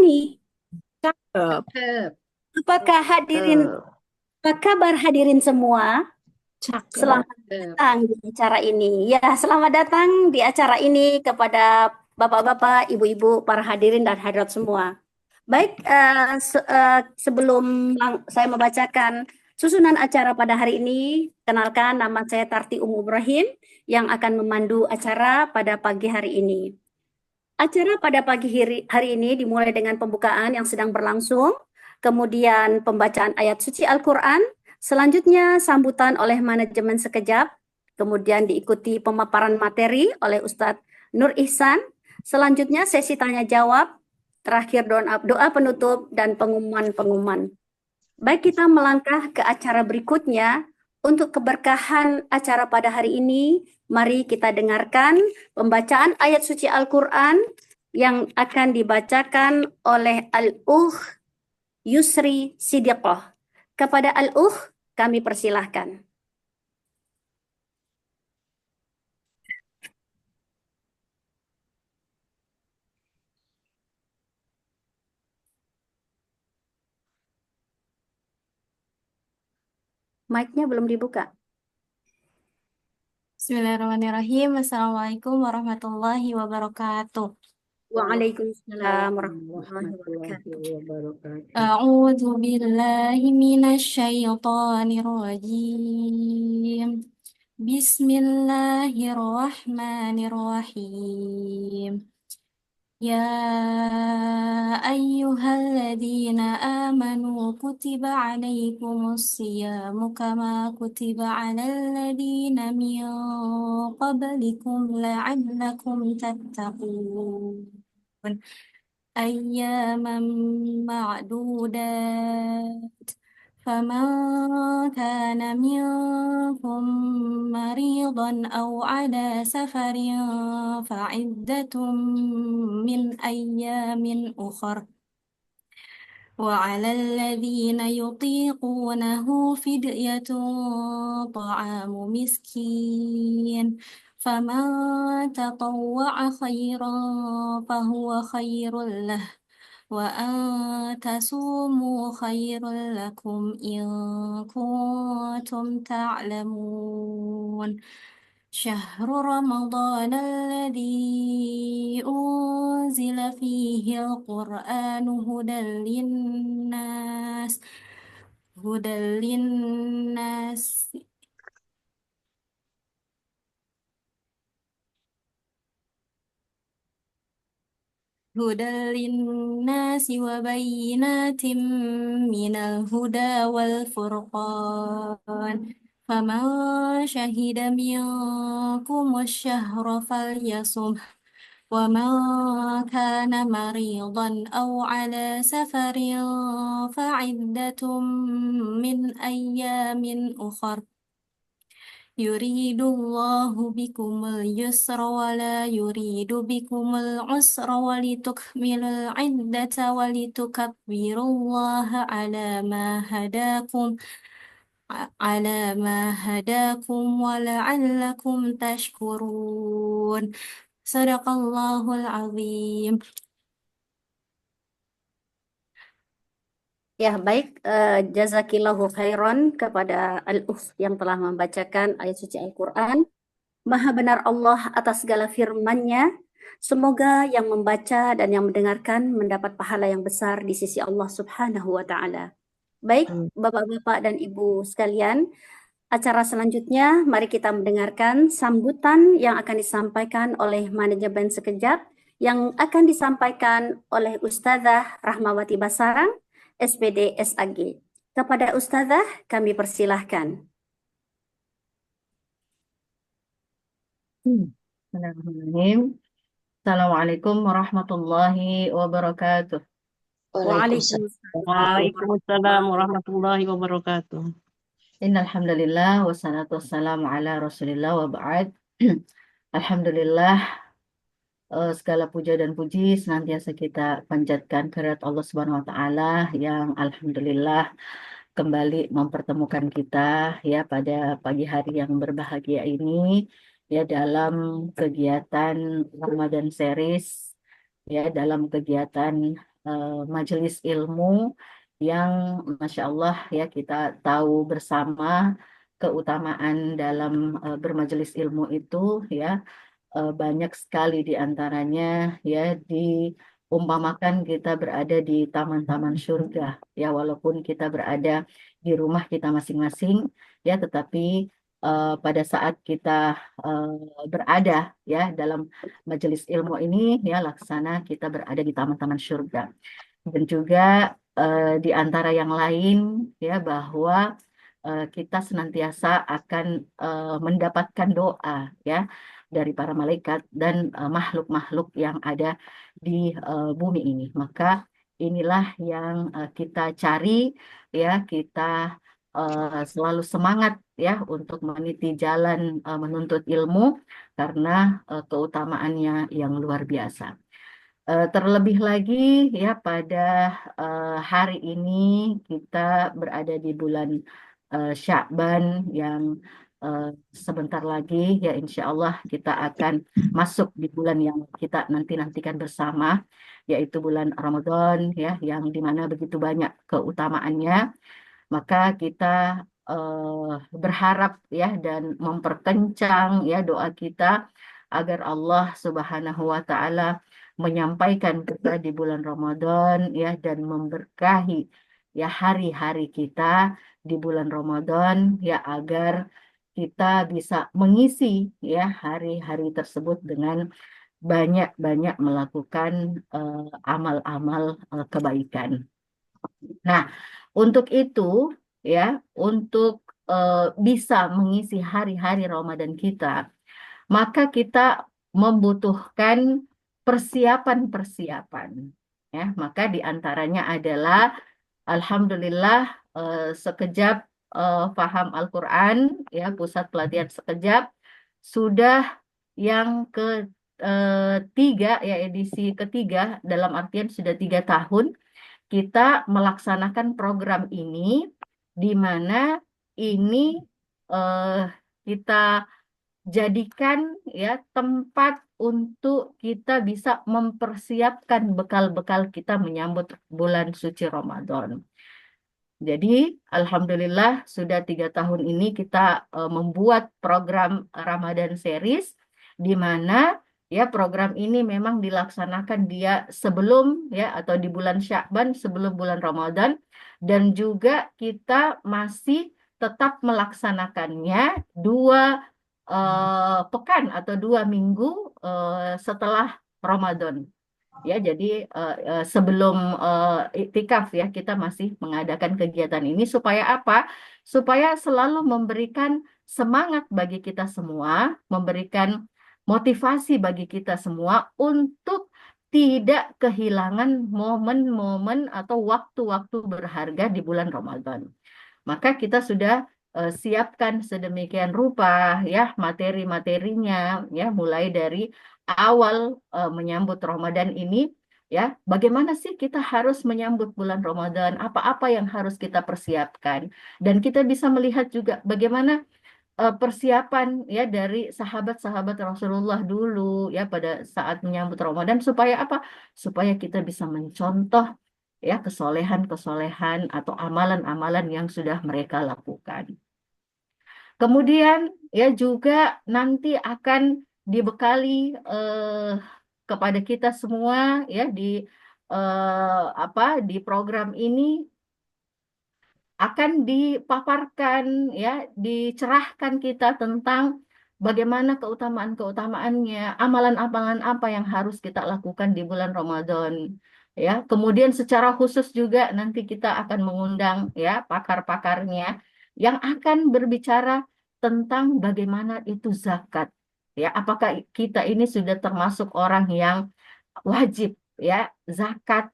nih. Cakep. Apakah hadirin, apa kabar hadirin semua? Cakep. Selamat datang di acara ini. Ya, selamat datang di acara ini kepada bapak-bapak, ibu-ibu, para hadirin dan hadirat semua. Baik, sebelum saya membacakan susunan acara pada hari ini, kenalkan nama saya Tarti Umu Ibrahim yang akan memandu acara pada pagi hari ini. Acara pada pagi hari ini dimulai dengan pembukaan yang sedang berlangsung, kemudian pembacaan ayat suci Al-Quran, selanjutnya sambutan oleh manajemen sekejap, kemudian diikuti pemaparan materi oleh Ustadz Nur Ihsan, selanjutnya sesi tanya jawab, terakhir doa penutup dan pengumuman-pengumuman. Baik, kita melangkah ke acara berikutnya. Untuk keberkahan acara pada hari ini, mari kita dengarkan pembacaan ayat suci Al-Quran yang akan dibacakan oleh Al-Ukh Yusri Sidiqoh. Kepada Al-Ukh, kami persilahkan. Mic-nya belum dibuka. Bismillahirrahmanirrahim. Assalamualaikum warahmatullahi wabarakatuh. Waalaikumsalam warahmatullahi Warahmatullahi wabarakatuh. wabarakatuh. A'udzu billahi minasyaitonir rajim. Bismillahirrahmanirrahim. Ya ayyuhalladzina amanu kutiba alaikumus siyamu kama kutiba alal ladzina min qablikum la'allakum tattaqun. أياما معدودات فمن كان منكم مريضا أو على سفر فعدة من أيام أخر وعلى الذين يطيقونه فدية طعام مسكين فمن تطوع خيرا فهو خير له وأن تصوموا خير لكم إن كنتم تعلمون شهر رمضان الذي أنزل فيه القرآن هدى للناس هدى للناس وبينات من الهدى والفرقان فمن شهد منكم الشهر فليصمه ومن كان مريضا أو على سفر فعدة من أيام أخر يريد الله بكم اليسر ولا يريد بكم العسر ولتكملوا العدة ولتكبروا الله على ما هداكم ولعلكم تشكرون صدق الله العظيم. Ya, baik. Jazakillahu khairan kepada Al-Ukh yang telah membacakan ayat suci Al-Quran. Maha benar Allah atas segala firman-Nya. Semoga yang membaca dan yang mendengarkan mendapat pahala yang besar di sisi Allah Subhanahu wa Ta'ala. Baik, Bapak-bapak dan Ibu sekalian, acara selanjutnya mari kita mendengarkan sambutan yang akan disampaikan oleh manajemen sekejap yang akan disampaikan oleh Ustazah Rahmawati Basarang, SPD SAG. Kepada Ustazah kami persilahkan. Bismillahirrahmanirrahim. Assalamualaikum warahmatullahi wabarakatuh. Waalaikumsalam Waalaikumsalam warahmatullahi warahmatullahi wabarakatuh. Innalhamdulillah wassalatu wassalamu ala rasulillah wa ba'd. Alhamdulillah, segala puja dan puji senantiasa kita panjatkan kehadirat Allah Subhanahu wa taala yang alhamdulillah kembali mempertemukan kita ya pada pagi hari yang berbahagia ini ya dalam kegiatan Ramadan Series ya dalam kegiatan majelis ilmu yang Masya Allah ya kita tahu bersama keutamaan dalam bermajelis ilmu itu ya. Banyak sekali di antaranya ya diumpamakan kita berada di taman-taman surga ya, walaupun kita berada di rumah kita masing-masing ya, tetapi pada saat kita eh, berada ya dalam majelis ilmu ini ya laksana kita berada di taman-taman surga. Dan juga di antara yang lain ya bahwa kita senantiasa akan mendapatkan doa ya dari para malaikat dan makhluk-makhluk yang ada di bumi ini. Maka inilah yang kita cari ya, kita selalu semangat ya untuk meniti jalan menuntut ilmu karena keutamaannya yang luar biasa. Terlebih lagi ya pada hari ini kita berada di bulan Sya'ban yang eh, sebentar lagi ya insya Allah kita akan masuk di bulan yang kita nantikan bersama, yaitu bulan Ramadan ya yang dimana begitu banyak keutamaannya. Maka kita berharap ya dan memperkencang ya doa kita agar Allah Subhanahu wa taala menyampaikan kita di bulan Ramadan ya dan memberkahi ya hari-hari kita di bulan Ramadan ya agar kita bisa mengisi ya hari-hari tersebut dengan banyak-banyak melakukan amal-amal kebaikan. Nah, untuk itu ya, untuk bisa mengisi hari-hari Ramadan kita, maka kita membutuhkan persiapan-persiapan. Ya, maka diantaranya adalah Alhamdulillah sekejap paham Al-Quran, ya pusat pelatihan sekejap sudah yang ketiga ya edisi ketiga dalam artian sudah 3 tahun kita melaksanakan program ini, di mana ini eh, kita jadikan ya tempat untuk kita bisa mempersiapkan bekal-bekal kita menyambut bulan suci Ramadan. Jadi, Alhamdulillah sudah 3 tahun ini kita membuat program Ramadan Series, di mana ya program ini memang dilaksanakan dia sebelum ya atau di bulan Sya'ban sebelum bulan Ramadan, dan juga kita masih tetap melaksanakannya 2 pekan atau 2 minggu setelah Ramadan. Ya, jadi sebelum iktikaf ya kita masih mengadakan kegiatan ini supaya apa? Supaya selalu memberikan semangat bagi kita semua, memberikan motivasi bagi kita semua untuk tidak kehilangan momen-momen atau waktu-waktu berharga di bulan Ramadan. Maka kita sudah siapkan sedemikian rupa ya materi-materinya ya mulai dari awal menyambut Ramadan ini ya, bagaimana sih kita harus menyambut bulan Ramadan, apa-apa yang harus kita persiapkan, dan kita bisa melihat juga bagaimana persiapan ya dari sahabat-sahabat Rasulullah dulu ya pada saat menyambut Ramadan supaya apa? Supaya kita bisa mencontoh ya kesolehan-kesolehan atau amalan-amalan yang sudah mereka lakukan. Kemudian ya juga nanti akan dibekali kepada kita semua ya di di program ini akan dipaparkan ya, dicerahkan kita tentang bagaimana keutamaan-keutamaannya, amalan-amalan apa yang harus kita lakukan di bulan Ramadan. Ya, kemudian secara khusus juga nanti kita akan mengundang ya pakar-pakarnya yang akan berbicara tentang bagaimana itu zakat. Ya, apakah kita ini sudah termasuk orang yang wajib ya zakat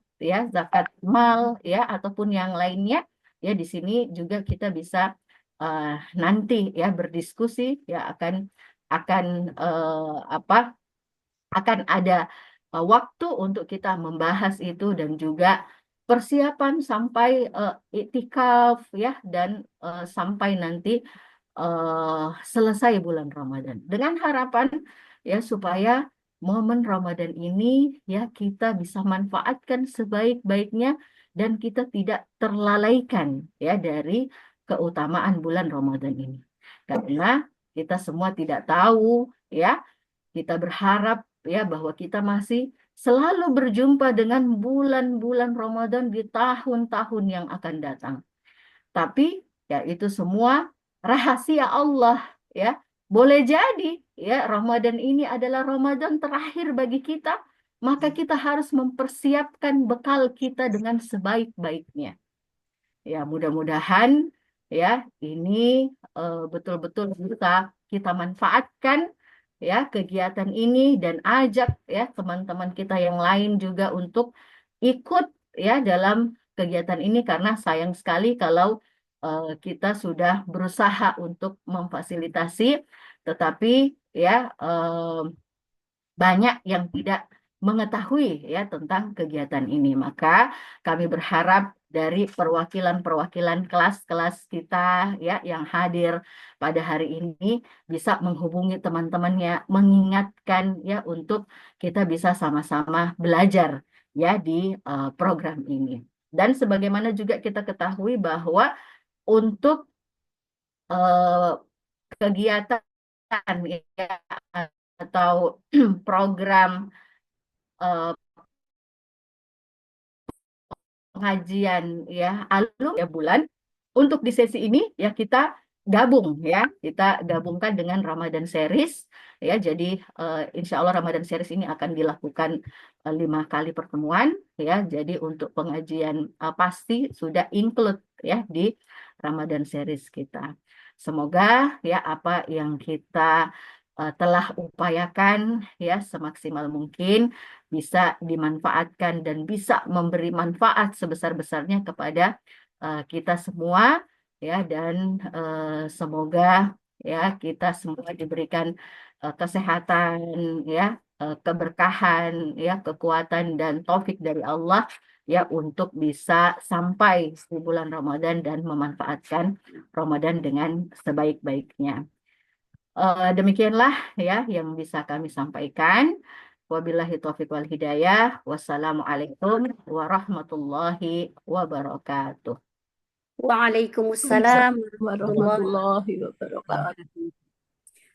zakat mal ya ataupun yang lainnya. Ya, di sini juga kita bisa eh, nanti ya berdiskusi ya akan apa akan ada waktu untuk kita membahas itu dan juga persiapan sampai iktikaf ya dan sampai nanti selesai bulan Ramadan dengan harapan ya supaya momen Ramadan ini ya kita bisa manfaatkan sebaik-baiknya dan kita tidak terlalaikan ya dari keutamaan bulan Ramadan ini. Karena kita semua tidak tahu ya, kita berharap ya bahwa kita masih selalu berjumpa dengan bulan-bulan Ramadan di tahun-tahun yang akan datang. Tapi ya itu semua rahasia Allah ya. Boleh jadi ya Ramadan ini adalah Ramadan terakhir bagi kita, maka kita harus mempersiapkan bekal kita dengan sebaik-baiknya. Ya, mudah-mudahan ya ini betul-betul bisa kita manfaatkan ya kegiatan ini dan ajak ya teman-teman kita yang lain juga untuk ikut ya dalam kegiatan ini karena sayang sekali kalau kita sudah berusaha untuk memfasilitasi tetapi ya banyak yang tidak mengetahui ya tentang kegiatan ini. Maka kami berharap dari perwakilan-perwakilan kelas-kelas kita ya yang hadir pada hari ini bisa menghubungi teman-temannya, mengingatkan ya untuk kita bisa sama-sama belajar ya di program ini. Dan sebagaimana juga kita ketahui bahwa untuk eh, kegiatan ya, atau program eh, pengajian ya alum ya bulan untuk di sesi ini ya kita gabung ya kita gabungkan dengan Ramadan Series ya jadi insya Allah Ramadan Series ini akan dilakukan 5 kali pertemuan ya jadi untuk pengajian pasti sudah include ya di Ramadan Series kita. Semoga ya apa yang kita telah upayakan ya semaksimal mungkin bisa dimanfaatkan dan bisa memberi manfaat sebesar-besarnya kepada kita semua ya dan semoga ya kita semua diberikan kesehatan ya keberkahan ya kekuatan dan taufik dari Allah ya untuk bisa sampai di bulan Ramadan dan memanfaatkan Ramadan dengan sebaik-baiknya. Demikianlah ya yang bisa kami sampaikan. Wabillahi taufiq wal hidayah. Wassalamualaikum warahmatullahi wabarakatuh. Waalaikumsalam warahmatullahi. Warahmatullahi wabarakatuh.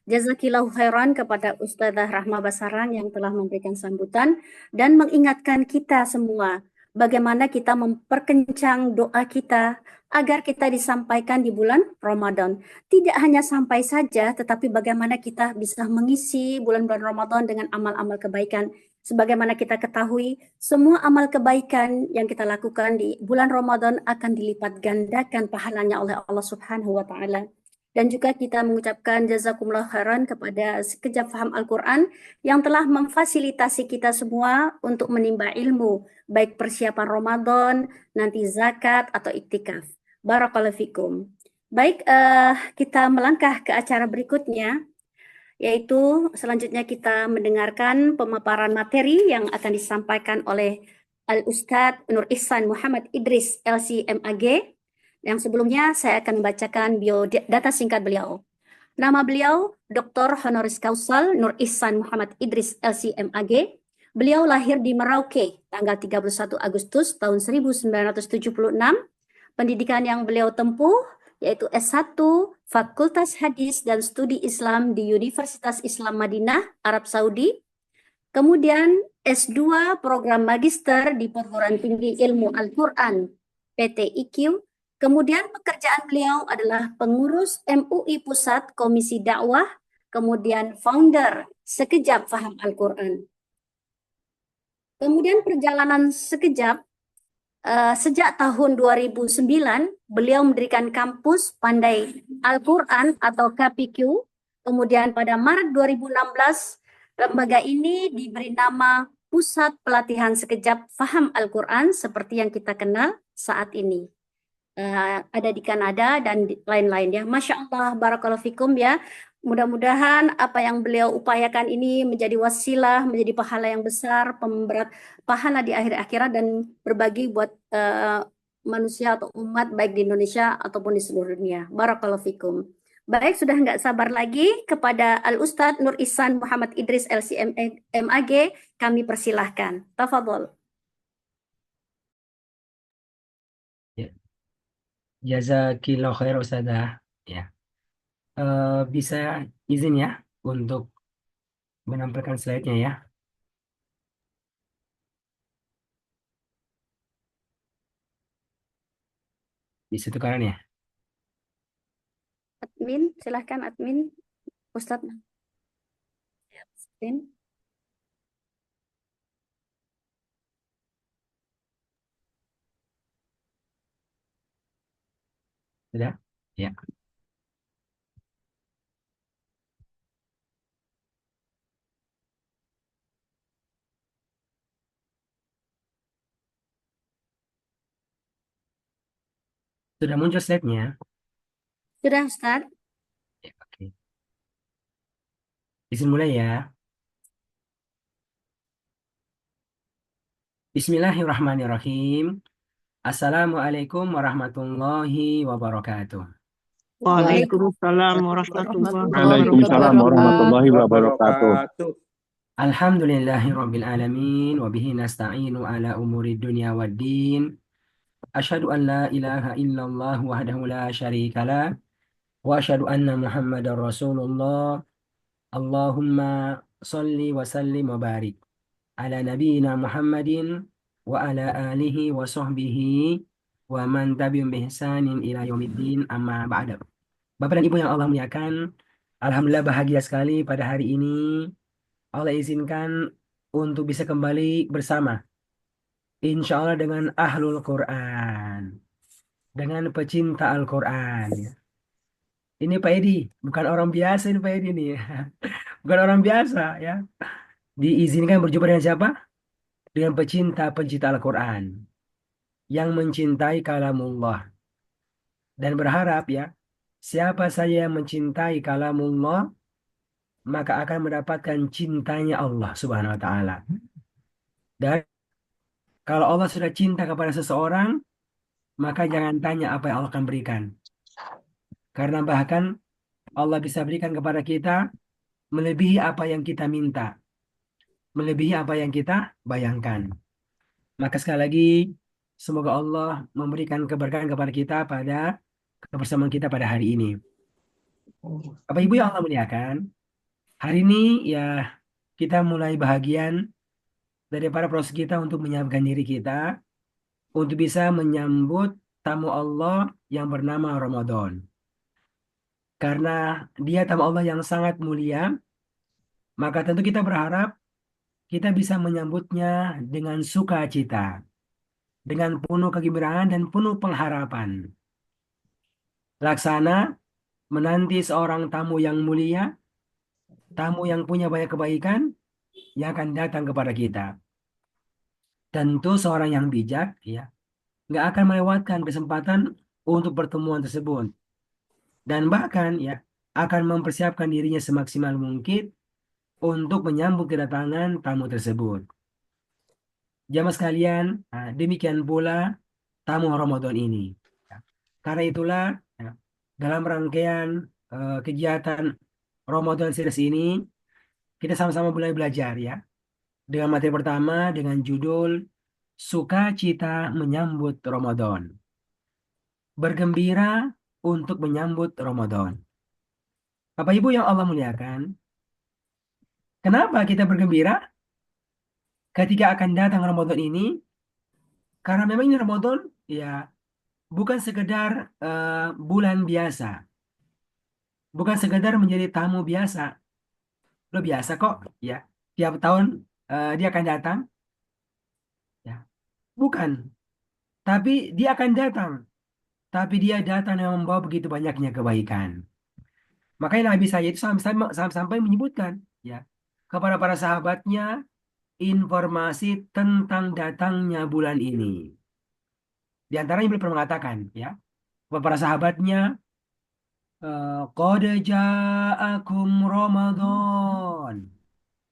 Jazakillahu khairan kepada Ustazah Rahma Basaran yang telah memberikan sambutan dan mengingatkan kita semua bagaimana kita memperkencang doa kita agar kita disampaikan di bulan Ramadan. Tidak hanya sampai saja, tetapi bagaimana kita bisa mengisi bulan-bulan Ramadan dengan amal-amal kebaikan. Sebagaimana kita ketahui, semua amal kebaikan yang kita lakukan di bulan Ramadan akan dilipat gandakan pahalanya oleh Allah Subhanahu wa Ta'ala. Dan juga kita mengucapkan jazakumullah khairan kepada Sekejap Faham Al-Quran yang telah memfasilitasi kita semua untuk menimba ilmu, baik persiapan Ramadan, nanti zakat, atau iktikaf. Barakallahu fikum. Baik, kita melangkah ke acara berikutnya, yaitu selanjutnya kita mendengarkan pemaparan materi yang akan disampaikan oleh Al-Ustadz Nur Ihsan Muhammad Idris, LC-MAG. Yang sebelumnya saya akan membacakan biodata singkat beliau. Nama beliau Dr. Honoris Causa Nur Ihsan Muhammad Idris LC-MAG. Beliau lahir di Merauke tanggal 31 Agustus tahun 1976. Pendidikan yang beliau tempuh yaitu S1 Fakultas Hadis dan Studi Islam di Universitas Islam Madinah, Arab Saudi. Kemudian S2 Program Magister di Perguruan Tinggi Ilmu Al-Quran PTIQ. Kemudian pekerjaan beliau adalah pengurus MUI Pusat Komisi Dakwah, kemudian founder Sekejap Faham Al-Quran. Kemudian perjalanan Sekejap, sejak tahun 2009, beliau mendirikan kampus Pandai Al-Quran atau KPQ. Kemudian pada Maret 2016, lembaga ini diberi nama Pusat Pelatihan Sekejap Faham Al-Quran seperti yang kita kenal saat ini. Ada di Kanada dan lain-lain ya. Masya Allah, barakallahu fikum ya. Mudah-mudahan apa yang beliau upayakan ini menjadi wasilah, menjadi pahala yang besar, pemberat pahala di akhir akhirat dan berbagi buat manusia atau umat baik di Indonesia ataupun di seluruh dunia. Barakallahu fikum. Baik, sudah nggak sabar lagi kepada Al-Ustadz Nur Ihsan Muhammad Idris LCMAG, kami persilahkan. Tafadhol. Ya, jazakillah khair Ustazah. Ya, bisa izin ya untuk menampilkan slide-nya ya. Bisa tukaran ya. Admin, silahkan admin. Ustadz. Admin. Sudah? Ya. Sudah muncul slide-nya. Sudah, Ustadz. Ya, oke. Izin mulai ya. Bismillahirrahmanirrahim. Assalamualaikum warahmatullahi wabarakatuh. Waalaikumsalam warahmatullahi Waalaikumsalam warahmatullahi wabarakatuh. Alhamdulillahirabbil alamin wa bihi nasta'inu ala umuri dunya waddin. Asyhadu an la ilaha illallah wahdahu la syarikalah wa asyhadu anna Muhammadar Rasulullah. Allahumma sholli wa sallim wa barik ala nabiyyina Muhammadin wa ala alihi wa sahbihi wa man tabi'um bi ihsanin ila yaumiddin, amma ba'da. Bapak dan Ibu yang Allah muliakan, alhamdulillah bahagia sekali pada hari ini Allah izinkan untuk bisa kembali bersama, insya Allah dengan Ahlul Quran, dengan pecinta Al-Quran. Ini Pak Edi, bukan orang biasa ini Pak Edi nih. Bukan orang biasa ya. Diizinkan berjumpa dengan siapa? Dengan pecinta Al-Quran yang mencintai kalamullah. Dan berharap ya, siapa saja yang mencintai kalamullah, maka akan mendapatkan cintanya Allah Subhanahu wa taala. Dan kalau Allah sudah cinta kepada seseorang, maka jangan tanya apa yang Allah akan berikan. Karena bahkan Allah bisa berikan kepada kita melebihi apa yang kita minta, melebihi apa yang kita bayangkan. Maka sekali lagi, semoga Allah memberikan keberkahan kepada kita pada kebersamaan kita pada hari ini. Bapak Ibu yang Allah muliakan, hari ini ya kita mulai bahagian daripada proses kita untuk menyiapkan diri kita untuk bisa menyambut tamu Allah yang bernama Ramadan. Karena dia tamu Allah yang sangat mulia, maka tentu kita berharap kita bisa menyambutnya dengan sukacita, dengan penuh kegembiraan dan penuh pengharapan. Laksana menanti seorang tamu yang mulia, tamu yang punya banyak kebaikan yang akan datang kepada kita. Tentu seorang yang bijak ya nggak akan melewatkan kesempatan untuk pertemuan tersebut. Dan bahkan ya akan mempersiapkan dirinya semaksimal mungkin untuk menyambut kedatangan tamu tersebut. Jamaah sekalian, demikian pula tamu Ramadan ini. Ya. Karena itulah ya, dalam rangkaian kegiatan Ramadan series ini kita sama-sama mulai belajar ya. Dengan materi pertama dengan judul Sukacita Menyambut Ramadan. Bergembira untuk menyambut Ramadan. Bapak Ibu yang Allah muliakan, kenapa kita bergembira ketika akan datang Ramadan ini? Karena memang ini Ramadan ya bukan sekedar bulan biasa. Bukan sekedar menjadi tamu biasa. Lo biasa kok ya. Tiap tahun dia akan datang. Ya. Bukan. Tapi dia akan datang. Tapi dia datang yang membawa begitu banyaknya kebaikan. Makanya Nabi saya itu sampai menyebutkan ya kepada para sahabatnya informasi tentang datangnya bulan ini. Di antaranya beliau pernah mengatakan ya kepada para sahabatnya, qad ja'akum Ramadan.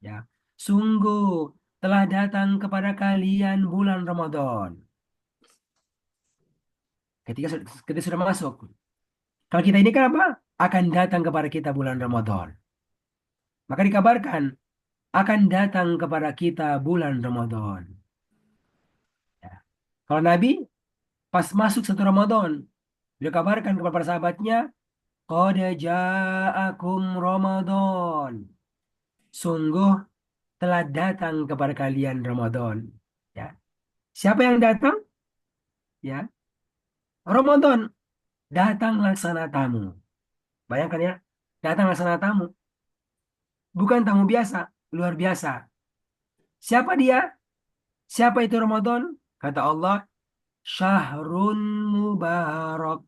Ya, sungguh telah datang kepada kalian bulan Ramadan. Ketika sudah masuk. Kalau kita ini kan apa? akan datang kepada kita bulan Ramadan. Maka dikabarkan akan datang kepada kita bulan Ramadan. Ya. Kalau Nabi pas masuk satu Ramadan, dia kabarkan kepada para sahabatnya, qad ja'akum Ramadan. Sungguh telah datang kepada kalian Ramadan. Ya. Siapa yang datang? Ya, Ramadan datang laksana tamu. Bayangkan ya, datang laksana tamu. Bukan tamu biasa, luar biasa. Siapa dia? Siapa itu Ramadan? Kata Allah, Syahrun Mubarak.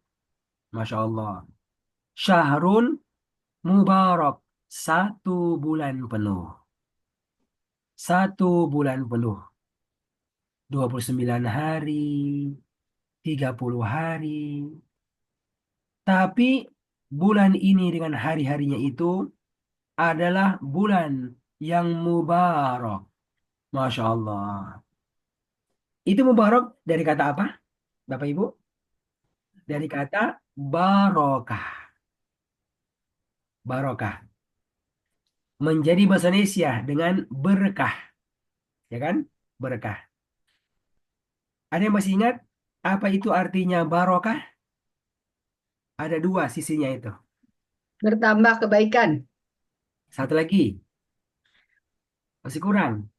Masya Allah. Syahrun Mubarak. 1 bulan penuh. 1 bulan penuh. 29 hari. 30 hari. Tapi bulan ini dengan hari-harinya itu adalah bulan yang mubarak. Masya Allah. Itu mubarak dari kata apa, Bapak Ibu? Dari kata barokah. Barokah. Menjadi bahasa Indonesia dengan berkah. Ya kan? Berkah. Ada yang masih ingat apa itu artinya barokah? Ada 2 sisinya itu. Bertambah kebaikan. Satu lagi. Masih kurang.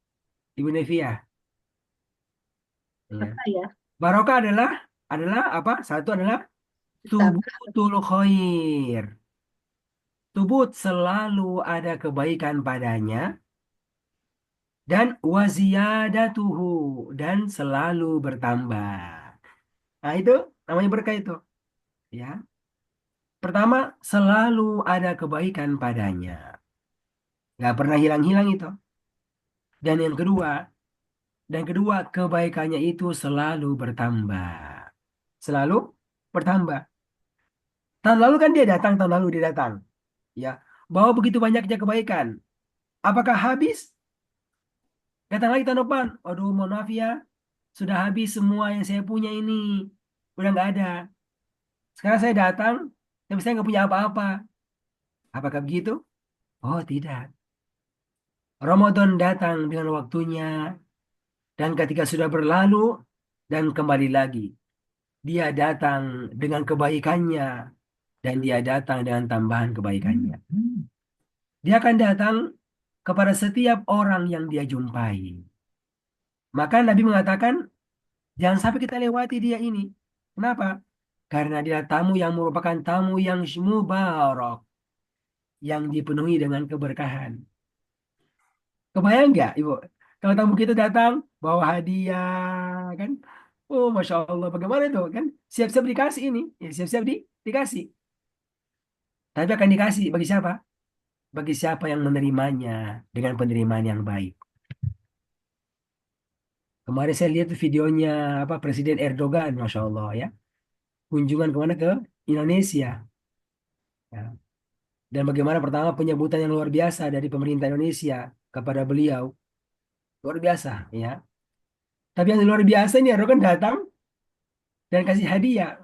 Ibu Nevia. Ya. Apa ya? Barokah adalah apa? Satu adalah Bertambah. tubutul khair. Tubut selalu ada kebaikan padanya dan waziyadatuhu dan selalu bertambah. Nah, itu namanya berkah itu. Ya. Pertama, selalu ada kebaikan padanya. Nggak pernah hilang-hilang itu. Dan yang kedua, kebaikannya itu selalu bertambah. Selalu bertambah. Tahun lalu kan dia datang, tahun lalu dia datang. Ya, bawa begitu banyaknya kebaikan. Apakah habis? Datang lagi tahun depan. Aduh, mohon maaf ya. Sudah habis semua yang saya punya ini. Udah nggak ada. Sekarang saya datang, tapi saya nggak punya apa-apa. Apakah begitu? Oh, tidak. Ramadan datang dengan waktunya. Dan ketika sudah berlalu, dan kembali lagi. Dia datang dengan kebaikannya. Dan dia datang dengan tambahan kebaikannya. Dia akan datang kepada setiap orang yang dia jumpai. Maka Nabi mengatakan, jangan sampai kita lewati dia ini. Kenapa? Karena dia tamu yang merupakan tamu yang mubarak. Yang dipenuhi dengan keberkahan. Kebayang nggak, Ibu? Kalau tamu kita datang, bawa hadiah, kan? Oh, Masya Allah, bagaimana itu, kan? Siap-siap dikasih ini. Ya, siap-siap dikasih. Tapi akan dikasih bagi siapa? Bagi siapa yang menerimanya dengan penerimaan yang baik. Kemarin saya lihat videonya apa Presiden Erdogan, Masya Allah ya. Kunjungan kemana ke Indonesia. Ya. Dan bagaimana pertama penyambutan yang luar biasa dari pemerintah Indonesia kepada beliau. Luar biasa ya. Tapi yang luar biasa ini Erdogan datang dan kasih hadiah.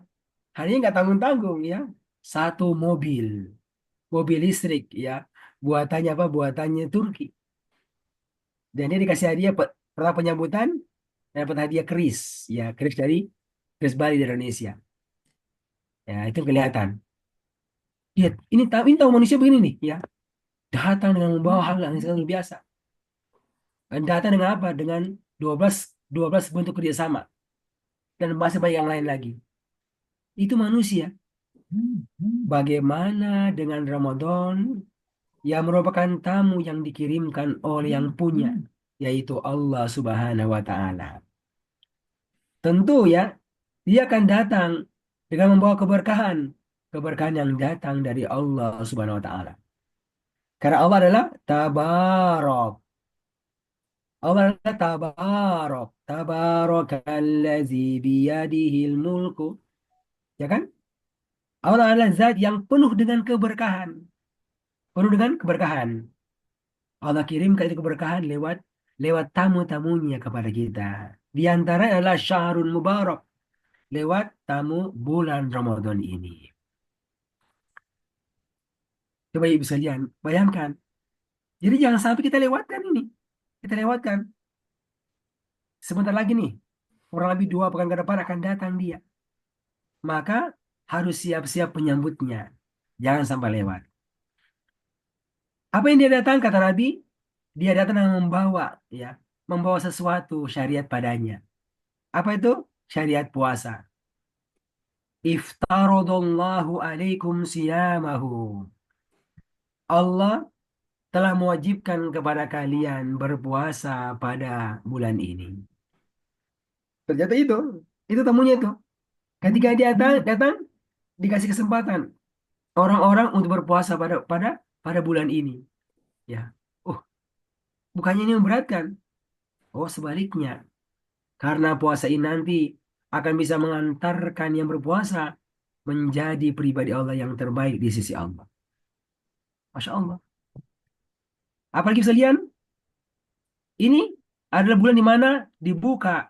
Hadiahnya nggak tanggung-tanggung ya. 1 mobil. Mobil listrik ya. Buatannya apa? Buatannya Turki. Dan dia dikasih hadiah pertama penyambutan dan dapat hadiah keris. Ya, keris dari keris Bali dari Indonesia. Ya, itu kelihatan. Lihat, ini tahu manusia begini nih, ya. Datang dengan membawa hal yang sangat luar biasa. Dan datang dengan apa? Dengan 12 bentuk kerjasama. Dan masih banyak yang lain lagi. Itu manusia. Bagaimana dengan Ramadan yang merupakan tamu yang dikirimkan oleh yang punya, yaitu Allah Subhanahu wa Ta'ala. Tentu ya, dia akan datang dengan membawa keberkahan. Keberkahan yang datang dari Allah Subhanahu wa Ta'ala. Karena Allah adalah tabarok. Allah adalah tabarok. Tabarakallazi biyadihil mulku. Ya kan? Allah adalah zat yang penuh dengan keberkahan. Penuh dengan keberkahan. Allah kirimkan itu keberkahan lewat tamu-tamunya kepada kita. Di antara adalah Syahrul Mubarak. Lewat tamu bulan Ramadan ini. Coba ibu sekalian, bayangkan. Jadi jangan sampai kita lewatkan ini. Kita lewatkan. Sebentar lagi nih, kurang lebih 2 pekan ke depan akan datang dia. Maka harus siap-siap menyambutnya. Jangan sampai lewat. Apa yang dia datang, kata Nabi? Dia datang dengan membawa, ya, membawa sesuatu syariat padanya. Apa itu? Syariat puasa. Iftaradallahu alaikum siyamahu. Allah telah mewajibkan kepada kalian berpuasa pada bulan ini. Ternyata itu tamunya itu. Ketika dia datang, dikasih kesempatan orang-orang untuk berpuasa pada bulan ini. Ya, oh, bukannya ini memberatkan. Oh, sebaliknya, karena puasa ini nanti akan bisa mengantarkan yang berpuasa menjadi pribadi Allah yang terbaik di sisi Allah. Masya Allah. Apalagi sekalian, ini adalah bulan di mana dibuka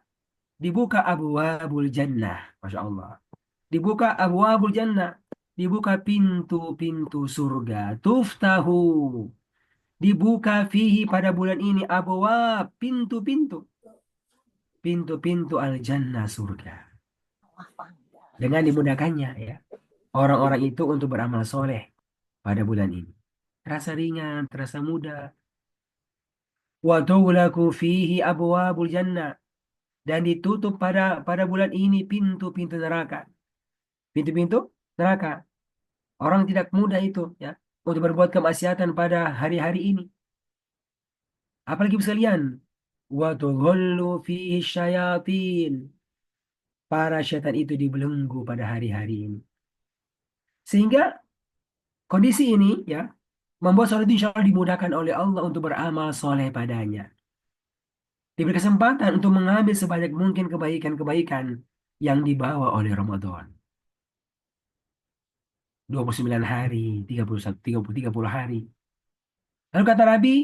abwabul jannah. Masya Allah. Dibuka abwabul jannah. Dibuka pintu-pintu surga. Tuftahu. Dibuka fihi pada bulan ini abwab, pintu-pintu. Pintu-pintu al-jannah surga. Dengan dimudahkannya, ya, orang-orang itu untuk beramal soleh pada bulan ini. Terasa ringan, terasa mudah. Wa tughlaqu fihi abwabul jannah. Dan ditutup pada bulan ini pintu-pintu neraka. Pintu-pintu neraka. Orang tidak mudah itu, ya, untuk berbuat kemaksiatan pada hari-hari ini. Apalagi sekalian, wa tughallu fihi syayatin. Para syaitan itu dibelenggu pada hari-hari ini. Sehingga kondisi ini, ya, membuat seorang itu insya Allah dimudahkan oleh Allah untuk beramal soleh padanya. Diberi kesempatan untuk mengambil sebanyak mungkin kebaikan-kebaikan yang dibawa oleh Ramadan. 29 hari, 31, 30 hari. Lalu kata Nabi,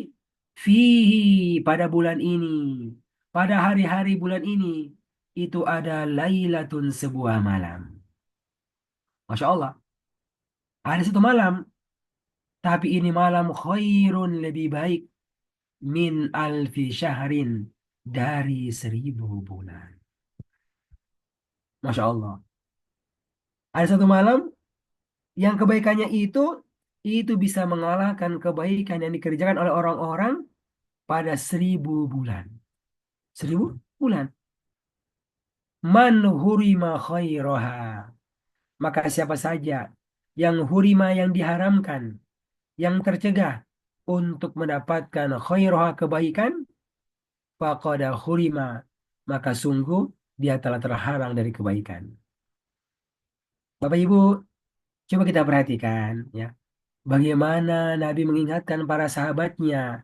fihi pada bulan ini, pada hari-hari bulan ini, itu ada lailatun sebuah malam. Masya Allah, ada satu malam, tapi ini malam khairun lebih baik min alfi syahrin dari 1000 bulan. Masya Allah. Ada satu malam yang kebaikannya itu bisa mengalahkan kebaikan yang dikerjakan oleh orang-orang pada 1000 bulan. 1000 bulan. Man hurima khairaha. Maka siapa saja yang hurima, yang diharamkan, yang tercegah untuk mendapatkan khairaha kebaikan, faqad hurima. Maka sungguh dia telah terhalang dari kebaikan. Bapak Ibu, coba kita perhatikan, ya, bagaimana Nabi mengingatkan para sahabatnya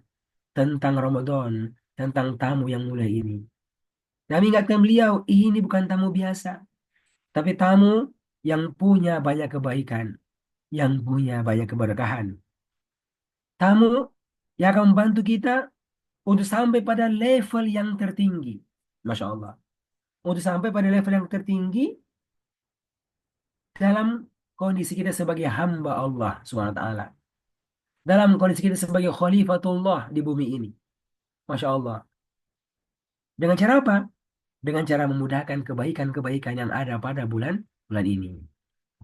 tentang Ramadan, tentang tamu yang mulai ini. Nabi ingatkan beliau, ini bukan tamu biasa, tapi tamu yang punya banyak kebaikan, yang punya banyak keberkahan. Tamu yang akan membantu kita untuk sampai pada level yang tertinggi. Masya Allah. Untuk sampai pada level yang tertinggi dalam kondisi kita sebagai hamba Allah SWT. Dalam kondisi kita sebagai khalifatullah di bumi ini. Masya Allah. Dengan cara apa? Dengan cara memudahkan kebaikan-kebaikan yang ada pada bulan bulan ini.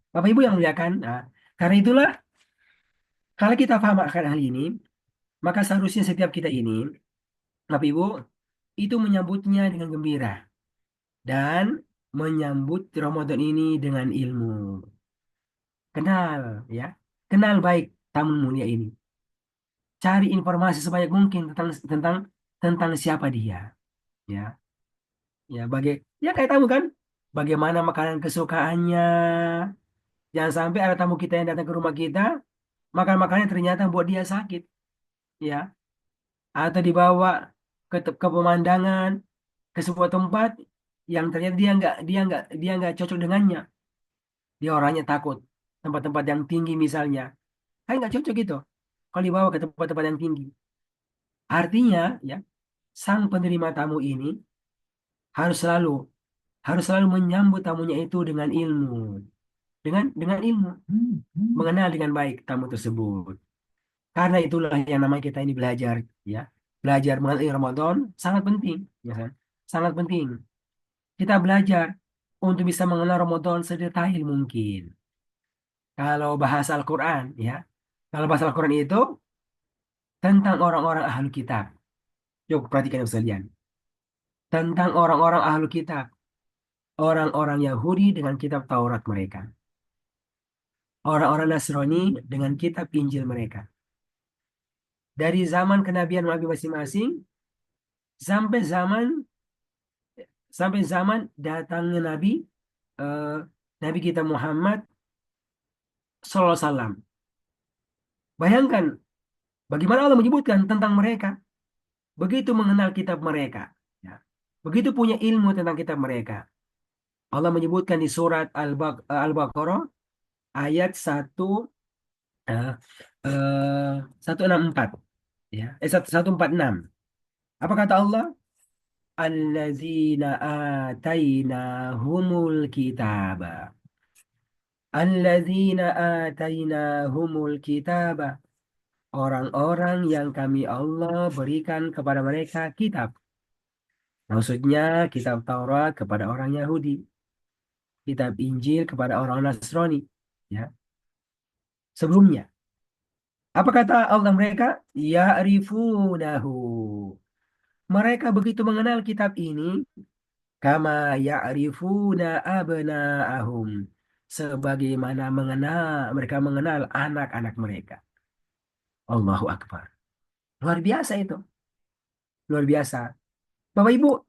Bapak Ibu yang muliakan, nah, karena itulah kalau kita paham akan hal ini, maka seharusnya setiap kita ini, Bapak Ibu, itu menyambutnya dengan gembira dan menyambut Ramadan ini dengan ilmu. Kenal, ya, kenal baik tamu mulia ini. Cari informasi sebanyak mungkin tentang tentang tentang siapa dia, ya. Ya, ya kayak tamu kan, bagaimana makanan kesukaannya. Jangan sampai ada tamu kita yang datang ke rumah kita, makan makannya ternyata buat dia sakit, ya. Atau dibawa ke pemandangan, ke sebuah tempat yang ternyata dia nggak cocok dengannya. Dia orangnya takut tempat-tempat yang tinggi misalnya, kan nggak cocok gitu. Kalau dibawa ke tempat-tempat yang tinggi, artinya, ya, sang penerima tamu ini harus selalu harus selalu menyambut tamunya itu dengan ilmu. dengan ilmu, mengenal dengan baik tamu tersebut. Karena itulah yang namanya kita ini belajar, ya. Belajar mengenai Ramadan sangat penting, ya kan? Sangat penting. Kita belajar untuk bisa mengenal Ramadan sedetail mungkin. Kalau bahasa Al-Quran, ya. Kalau bahasa Al-Quran itu tentang orang-orang ahlu kitab. Yuk perhatikan sekalian. Tentang orang-orang ahlu kitab. Orang-orang Yahudi dengan kitab Taurat mereka. Orang-orang Nasrani dengan kitab Injil mereka. Dari zaman kenabian Nabi masing-masing sampai zaman datangnya eh, Nabi kita Muhammad Sallallahu Alaihi Wasallam. Bayangkan bagaimana Allah menyebutkan tentang mereka, begitu mengenal kitab mereka, ya. Begitu punya ilmu tentang kitab mereka. Allah menyebutkan di surat Al-Baqarah ayat 164, ya, 146. Apa kata Allah? Allazina atainahumul kitaba. Allazina atainahumul kitaba. Orang-orang yang kami Allah berikan kepada mereka kitab. Maksudnya kitab Taurat kepada orang Yahudi, kitab Injil kepada orang Nasrani, ya. Sebelumnya, apa kata Allah mereka? Ya'rifunahu. Mereka begitu mengenal kitab ini, kama ya'rifuna abna'ahum. Sebagaimana mereka mengenal anak-anak mereka. Allahu Akbar. Luar biasa itu. Luar biasa. Bapak Ibu,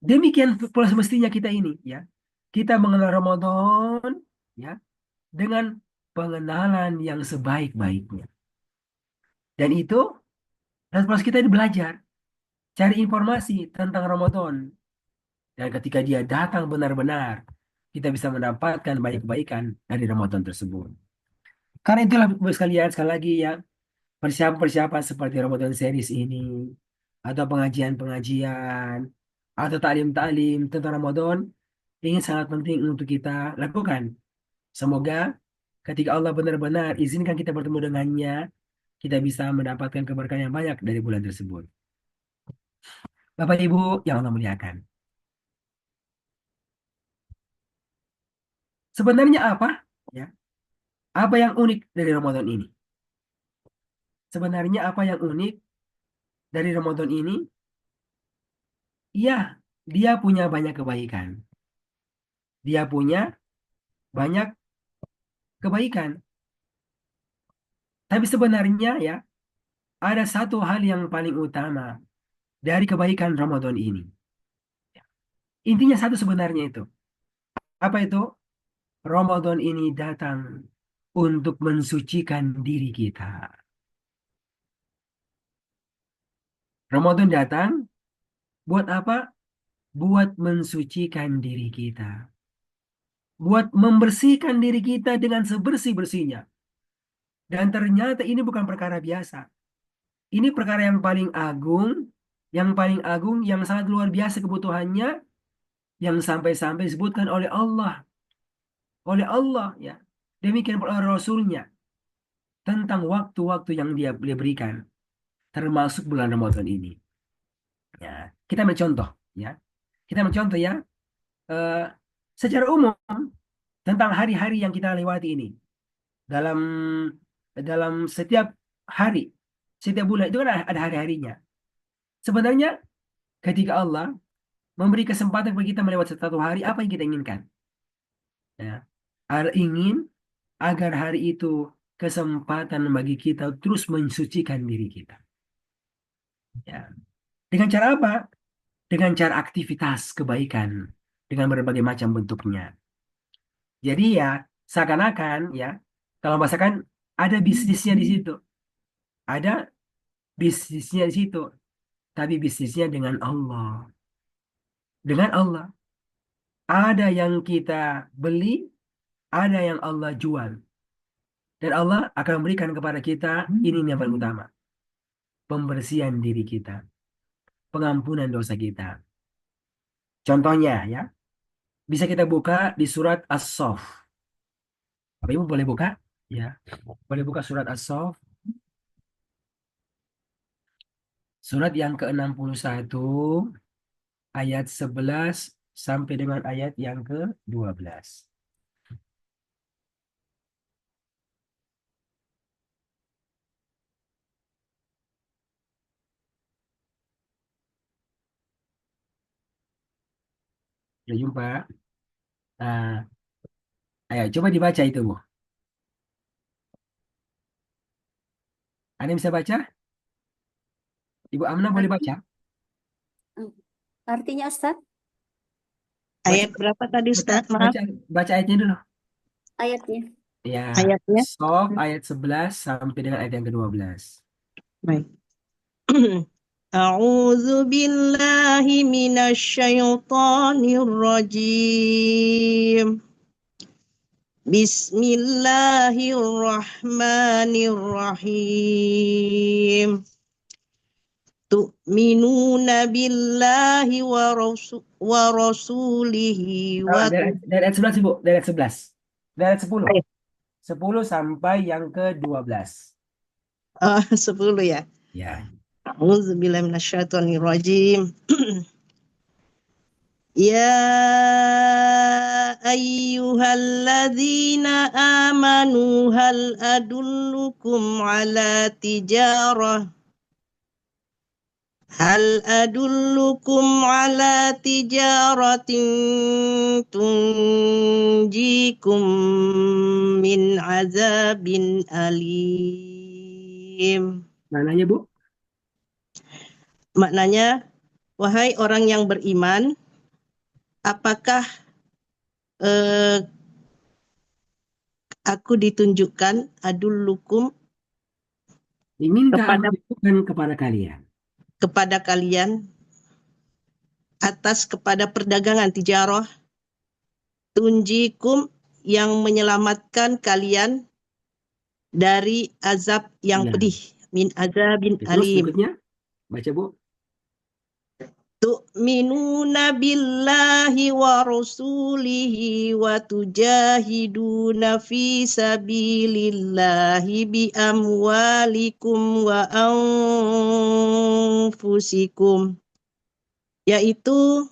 demikian pula semestinya kita ini, ya. Kita mengenal Ramadan, ya, dengan pengenalan yang sebaik-baiknya. Dan itu dan proses kita ini belajar, cari informasi tentang Ramadan. Dan ketika dia datang benar-benar, kita bisa mendapatkan banyak kebaikan dari Ramadan tersebut. Karena itulah Bapak sekalian, sekali lagi ya, persiapan-persiapan seperti Ramadan series ini, atau pengajian-pengajian, atau taklim-taklim tentang Ramadan, ini sangat penting untuk kita lakukan. Semoga ketika Allah benar-benar izinkan kita bertemu dengannya, kita bisa mendapatkan keberkahan yang banyak dari bulan tersebut. Bapak Ibu yang Allah muliakan. Sebenarnya apa? Ya, apa yang unik dari Ramadan ini? Sebenarnya apa yang unik dari Ramadan ini? Ya, dia punya banyak kebaikan. Dia punya banyak kebaikan. Tapi sebenarnya ya, ada satu hal yang paling utama dari kebaikan Ramadan ini. Intinya satu sebenarnya itu. Apa itu? Ramadan ini datang untuk mensucikan diri kita. Ramadan datang buat apa? Buat mensucikan diri kita. Buat membersihkan diri kita dengan sebersih-bersihnya. Dan ternyata ini bukan perkara biasa. Ini perkara yang paling agung, yang sangat luar biasa kebutuhannya, yang sampai-sampai disebutkan oleh Allah, ya. Demikian pula oleh Rasulnya tentang waktu-waktu yang dia berikan, termasuk bulan Ramadan ini. Ya, kita mencontoh, ya. Kita mencontoh ya, eh, secara umum tentang hari-hari yang kita lewati ini dalam dalam setiap hari, setiap bulan itu kan ada hari-harinya. Sebenarnya ketika Allah memberi kesempatan bagi kita melewati satu hari, apa yang kita inginkan? Ya, ingin agar hari itu kesempatan bagi kita terus mensucikan diri kita. Ya. Dengan cara apa? Dengan cara aktivitas kebaikan dengan berbagai macam bentuknya. Jadi ya seakan-akan ya kalau masakan ada bisnisnya di situ, ada bisnisnya di situ, tapi bisnisnya dengan Allah. Dengan Allah. Ada yang kita beli, ada yang Allah jual. Dan Allah akan memberikan kepada kita ini yang paling utama. Pembersihan diri kita. Pengampunan dosa kita. Contohnya ya. Bisa kita buka di surat As-Saff. Bapak Ibu boleh buka? Ya, boleh buka surat As-Saff. Surat yang ke-61 ayat 11 sampai dengan ayat yang ke-12. Sudah jumpa? Nah, ayo coba dibaca itu, Bu. Ada yang bisa baca? Ibu Amna boleh baca? Artinya Ustaz, Baca, Ayat berapa tadi baca, Ustaz? Maaf, baca, baca ayatnya dulu. ayatnya. Ya, ayatnya. Sof ayat 11 sampai dengan ayat yang ke-12. Baik. A'udzu billahi minasyaitonir rajim. Bismillahirrahmanirrahim. Tu'minuna billahi wa rasulihi Nah, wa dari ayat 11, Ibu. Dari ayat 11. Dari ayat 10. Ayat 10 sampai yang ke-12. 10 ya. Ya. A'udzu billahi minasyaitonir rajim. Ya ayyuhalladzina amanu hal adullukum ala tijarah tunjikum min azabin alim. Mananya, Bu? Maknanya, wahai orang yang beriman, apakah aku ditunjukkan adullukum Inginkah aku kepada tunjukkan kepada kalian? atas kepada perdagangan tijarah tunjikum yang menyelamatkan kalian dari azab yang Ya. pedih, min azabin Terus alim. berikutnya. Baca, Bu. Tu'minuna billahi wa rasulihi wa tujahiduna fi sabilillahi bi amwalikum wa anfusikum. Yaitu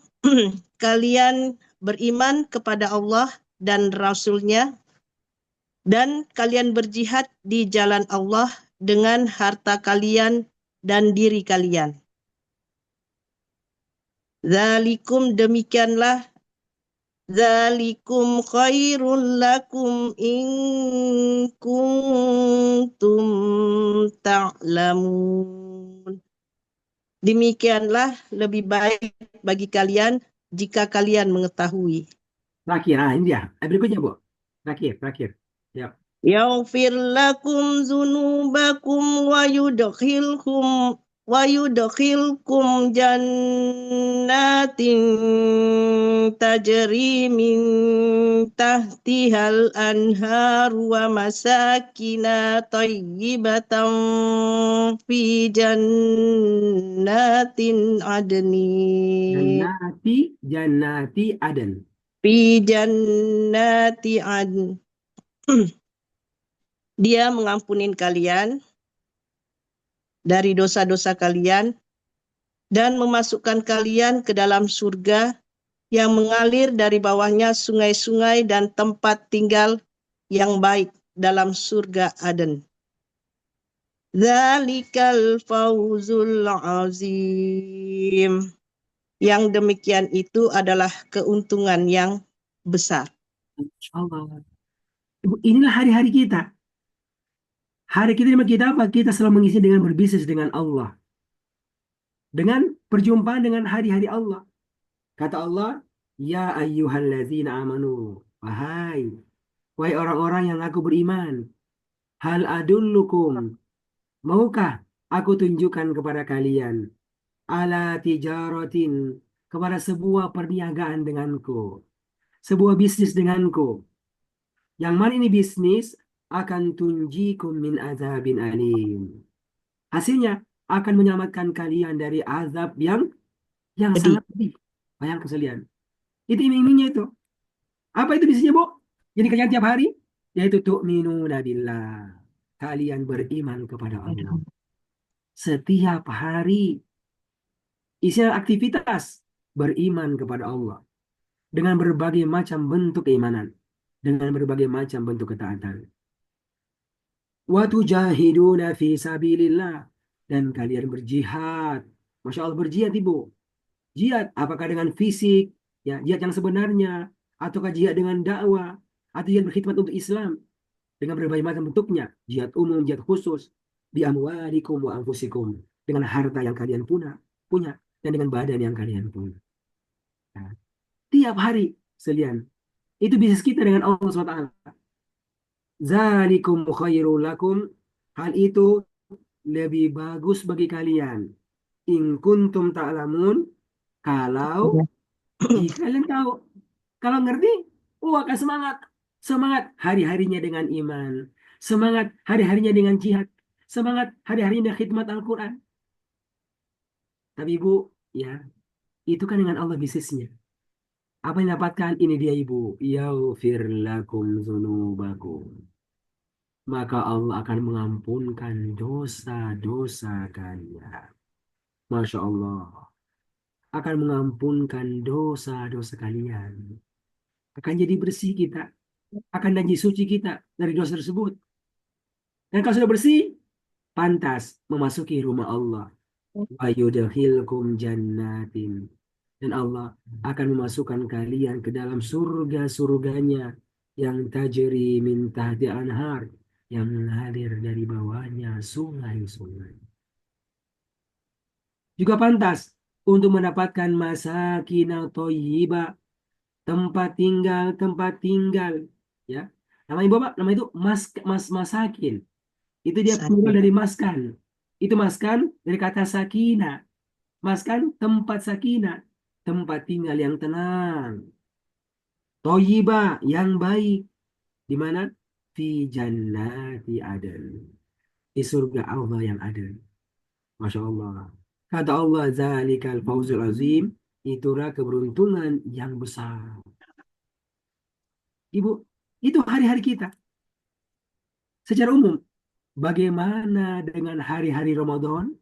kalian beriman kepada Allah dan Rasul-Nya dan kalian berjihad di jalan Allah dengan harta kalian dan diri kalian. Zalikum khairul lakum in kuntum ta'lamun. Demikianlah lebih baik bagi kalian jika kalian mengetahui. Terakhir. Ini dia. Berikutnya, Bu. Terakhir. Ya. Yaghfir lakum dzunubakum wa yudkhilkum jannatin tajri min tahtihal anhar wa masakina thayyibatan fi jannatin adni Jannati Aden. fi jannati adn. Dia mengampunin kalian dari dosa-dosa kalian dan memasukkan kalian ke dalam surga yang mengalir dari bawahnya sungai-sungai dan tempat tinggal yang baik dalam surga Aden. Dzalikal fawzul azim. Yang demikian itu adalah keuntungan yang besar. Insya Allah. Ibu, inilah hari-hari kita. Hari kita memang kita apa? Kita selalu mengisi dengan berbisnis dengan Allah. Dengan perjumpaan dengan hari-hari Allah. Kata Allah, Ya ayyuhallazina amanu. Wahai orang-orang yang aku beriman. Hal adullukum. Maukah aku tunjukkan kepada kalian. Ala tijaratin. Kepada sebuah perniagaan denganku. Sebuah bisnis denganku. Yang mana ini bisnis akan tunjikum min azabin alim. Hasilnya akan menyelamatkan kalian dari azab yang Pedih. sangat pedih. Bayangkan sekalian. Itu iming-imingnya itu. Apa itu bisnisnya, Bu? Jadi kerjaan tiap hari, yaitu tu'minuna billah. Kalian beriman kepada Allah. Setiap hari isinya aktivitas beriman kepada Allah dengan berbagai macam bentuk keimanan, dengan berbagai macam bentuk ketaatan. Wa tujahiduna fi sabilillah, dan kalian berjihad. Masya Allah, berjihad, Ibu. Jihad apakah dengan fisik, ya, jihad yang sebenarnya, ataukah jihad dengan dakwah, atau jihad berkhidmat untuk Islam dengan berbagai macam bentuknya, jihad umum, jihad khusus, bi amwalikum wa anfusikum, dengan harta yang kalian punya dan dengan badan yang kalian punya. Nah, tiap hari sekalian, itu bisnis kita dengan Allah SWT. Zalikum khairul lakum, hal itu lebih bagus bagi kalian. In kuntum ta'lamun, kalau jika kalian tahu. Kalau ngerti, akan semangat. Semangat hari-harinya dengan iman. Semangat hari-harinya dengan jihad. Semangat hari-harinya dengan khidmat Al-Quran. Tapi Ibu, ya, itu kan dengan Allah bisnisnya. Apa yang dapatkan? Ini dia, Ibu. Yaghfir lakum dzunubakum. Maka Allah akan mengampunkan dosa-dosa kalian. Masya Allah. Akan mengampunkan dosa-dosa kalian. Akan jadi bersih kita. Akan jadi suci kita dari dosa tersebut. Dan kalau sudah bersih, pantas memasuki rumah Allah. Wa yudkhilkum jannatin. Dan Allah akan memasukkan kalian ke dalam surga-surganya yang tajri min tahti anhar, yang mengalir dari bawahnya sungai-sungai. Juga pantas untuk mendapatkan masakin thayyibah, tempat tinggal, ya. Nama itu masakin. Itu dia plural dari maskan. Itu maskan dari kata sakinah. Maskan tempat sakinah, tempat tinggal yang tenang. Thayyibah, yang baik. Di mana? Fi jannati aden. Di surga Allah yang ada. Masya Allah. Kata Allah, zalikal fawzul azim. Itulah keberuntungan yang besar. Ibu, itu hari-hari kita. Secara umum, bagaimana dengan hari-hari Ramadan?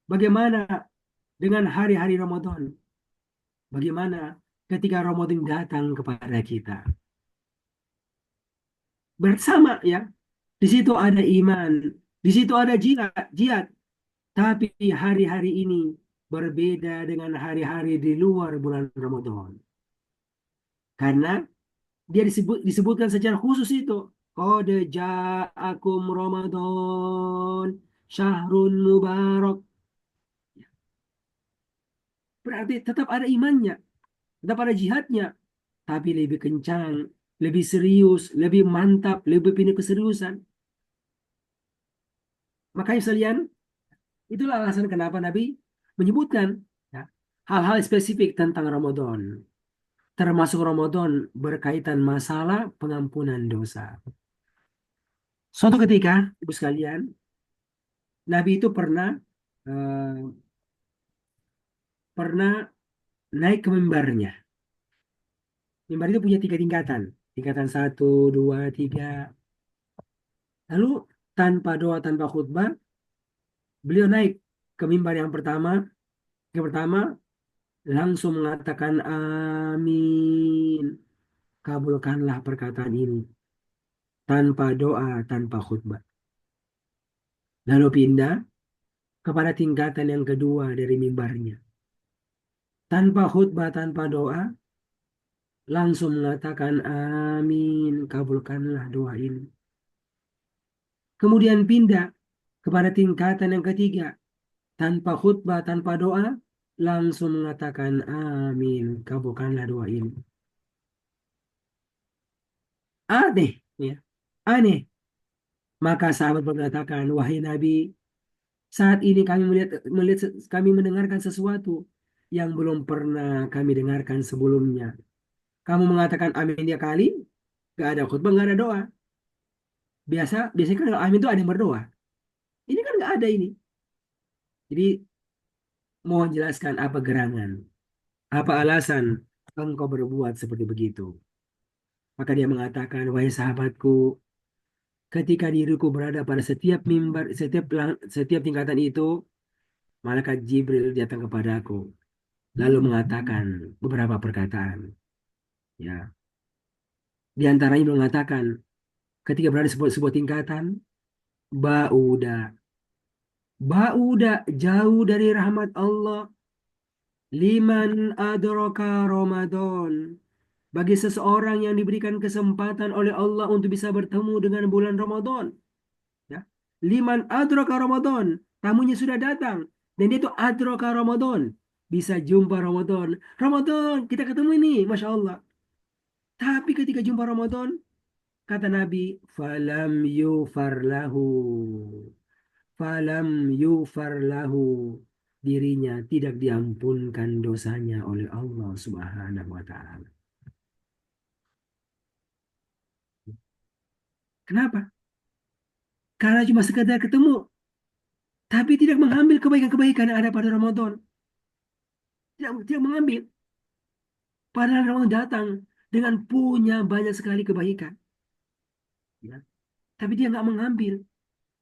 Bagaimana dengan hari-hari Ramadan? Bagaimana ketika Ramadan datang kepada kita? Bersama, ya. Di situ ada iman, di situ ada jihad. Tapi hari-hari ini berbeda dengan hari-hari di luar bulan Ramadan. Karena dia disebutkan secara khusus itu. Qad ja'akum Ramadan syahrun mubarak. Berarti tetap ada imannya, tetap ada jihadnya, tapi lebih kencang, lebih serius, lebih mantap, lebih penuh keseriusan. Makanya sekalian, itulah alasan kenapa Nabi menyebutkan, ya, hal-hal spesifik tentang Ramadan. Termasuk Ramadan berkaitan masalah pengampunan dosa. Suatu ketika, ibu sekalian, Nabi itu pernah naik ke mimbarnya. Mimbar itu punya 3 tingkatan. Tingkatan 1, 2, 3. Lalu tanpa doa, tanpa khutbah, beliau naik ke mimbar yang pertama. Yang pertama, langsung mengatakan amin. Kabulkanlah perkataan ini. Tanpa doa, tanpa khutbah. Lalu pindah kepada tingkatan yang kedua dari mimbarnya. Tanpa khutbah, tanpa doa, langsung mengatakan amin, kabulkanlah doa ini. Kemudian pindah kepada tingkatan yang ketiga. Tanpa khutbah, tanpa doa, langsung mengatakan amin, kabulkanlah doa ini. Aneh, ya. Aneh. Maka sahabat berkatakan, wahai Nabi, saat ini kami mendengarkan sesuatu yang belum pernah kami dengarkan sebelumnya. Kamu mengatakan amin dia kali, gak ada khutbah, gak ada doa. Biasanya kan kalau amin itu ada yang berdoa. Ini kan gak ada ini. Jadi mohon jelaskan apa gerangan. Apa alasan engkau berbuat seperti begitu? Maka dia mengatakan, wahai sahabatku, ketika diriku berada pada setiap mimbar, setiap tingkatan itu, malaikat Jibril datang kepadaku, lalu mengatakan beberapa perkataan. Ya, di antaranya mengatakan, ketika berada di sebuah tingkatan, ba'uda, ba'uda jauh dari rahmat Allah, liman adraka Ramadan. Bagi seseorang yang diberikan kesempatan oleh Allah untuk bisa bertemu dengan bulan Ramadan. Ya. Liman adraka Ramadan. Tamunya sudah datang. Dan dia itu adraka Ramadan. Bisa jumpa Ramadan. Ramadan, kita ketemu ini. Masya Allah. Tapi ketika jumpa Ramadan, kata Nabi, falam yufar lahu. Falam yufar lahu. Dirinya tidak diampunkan dosanya oleh Allah Subhanahu wa Ta'ala. Kenapa? Karena cuma sekedar ketemu, tapi tidak mengambil kebaikan-kebaikan yang ada pada Ramadan. Tidak mengambil. Padahal Ramadan datang dengan punya banyak sekali kebaikan. Ya. Tapi dia nggak mengambil.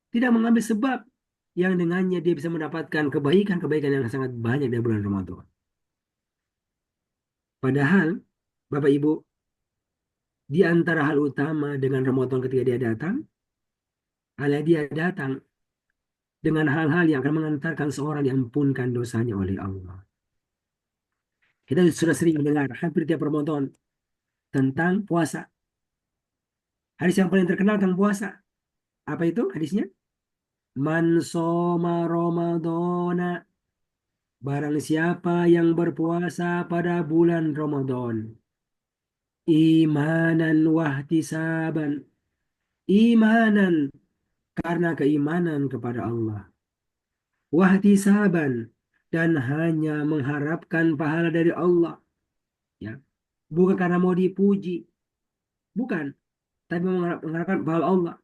Tidak mengambil sebab yang dengannya dia bisa mendapatkan kebaikan-kebaikan yang sangat banyak dari bulan Ramadan. Padahal, Bapak Ibu, di antara hal utama dengan Ramadan ketika dia datang, adalah dia datang dengan hal-hal yang akan mengantarkan seorang diampunkan dosanya oleh Allah. Kita sudah sering mendengar hampir tiap Ramadan tentang puasa. Hadis yang paling terkenal tentang puasa. Apa itu hadisnya? Man soma Ramadana. Barang siapa yang berpuasa pada bulan Ramadan. Imanan wahtisaban. Imanan karena keimanan kepada Allah. Wahtisaban dan hanya mengharapkan pahala dari Allah. Ya. Bukan karena mau dipuji. Bukan. Tapi mengharapkan pahala Allah.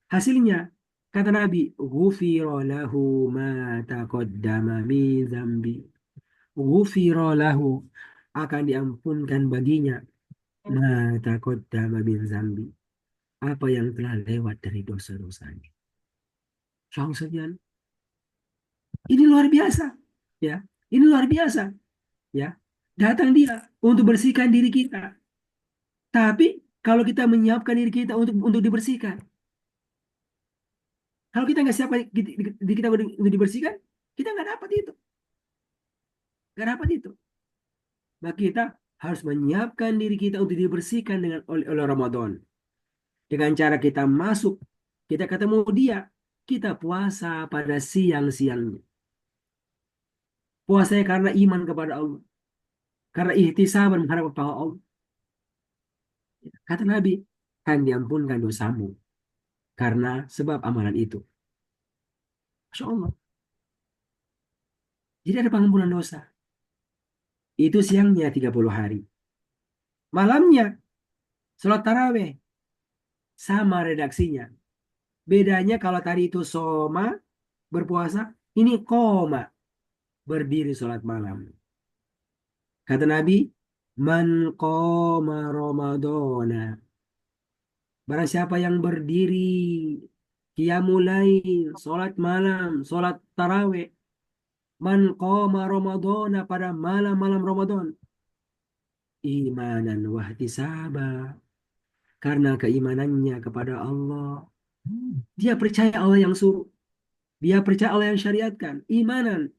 Hasilnya, kata Nabi, ghufira lahu ma taqaddama min zambi. Ghufira lahu, akan diampunkan baginya ma taqaddama min zambi. Apa yang telah lewat dari dosa-dosanya. Syangsajan. Ini luar biasa. Ya, ini luar biasa. Ya, datang dia untuk bersihkan diri kita. Tapi kalau kita menyiapkan diri kita untuk dibersihkan, kalau kita nggak siap diri kita untuk dibersihkan, kita nggak dapat itu. Nggak dapat itu. Maka kita harus menyiapkan diri kita untuk dibersihkan oleh Ramadan. Dengan cara kita masuk, kita ketemu dia, kita puasa pada siang-siangnya. Puasanya karena iman kepada Allah. Karena ihtisaban mengharap kepada Allah. Kata Nabi, kan diampunkan dosamu. Karena sebab amalan itu. Masya Allah. Jadi ada pengampunan dosa. Itu siangnya 30 hari. Malamnya, sholat taraweh. Sama redaksinya. Bedanya kalau tadi itu soma, berpuasa, ini koma, berdiri sholat malam. Kata Nabi, man qoma Ramadana. Barang siapa yang berdiri, qiyamul lail, sholat malam, sholat taraweh. Man qoma Ramadana pada malam-malam Ramadan. Imanan wahtisaba. Karena keimanannya kepada Allah. Dia percaya Allah yang suruh. Dia percaya Allah yang syariatkan. Imanan.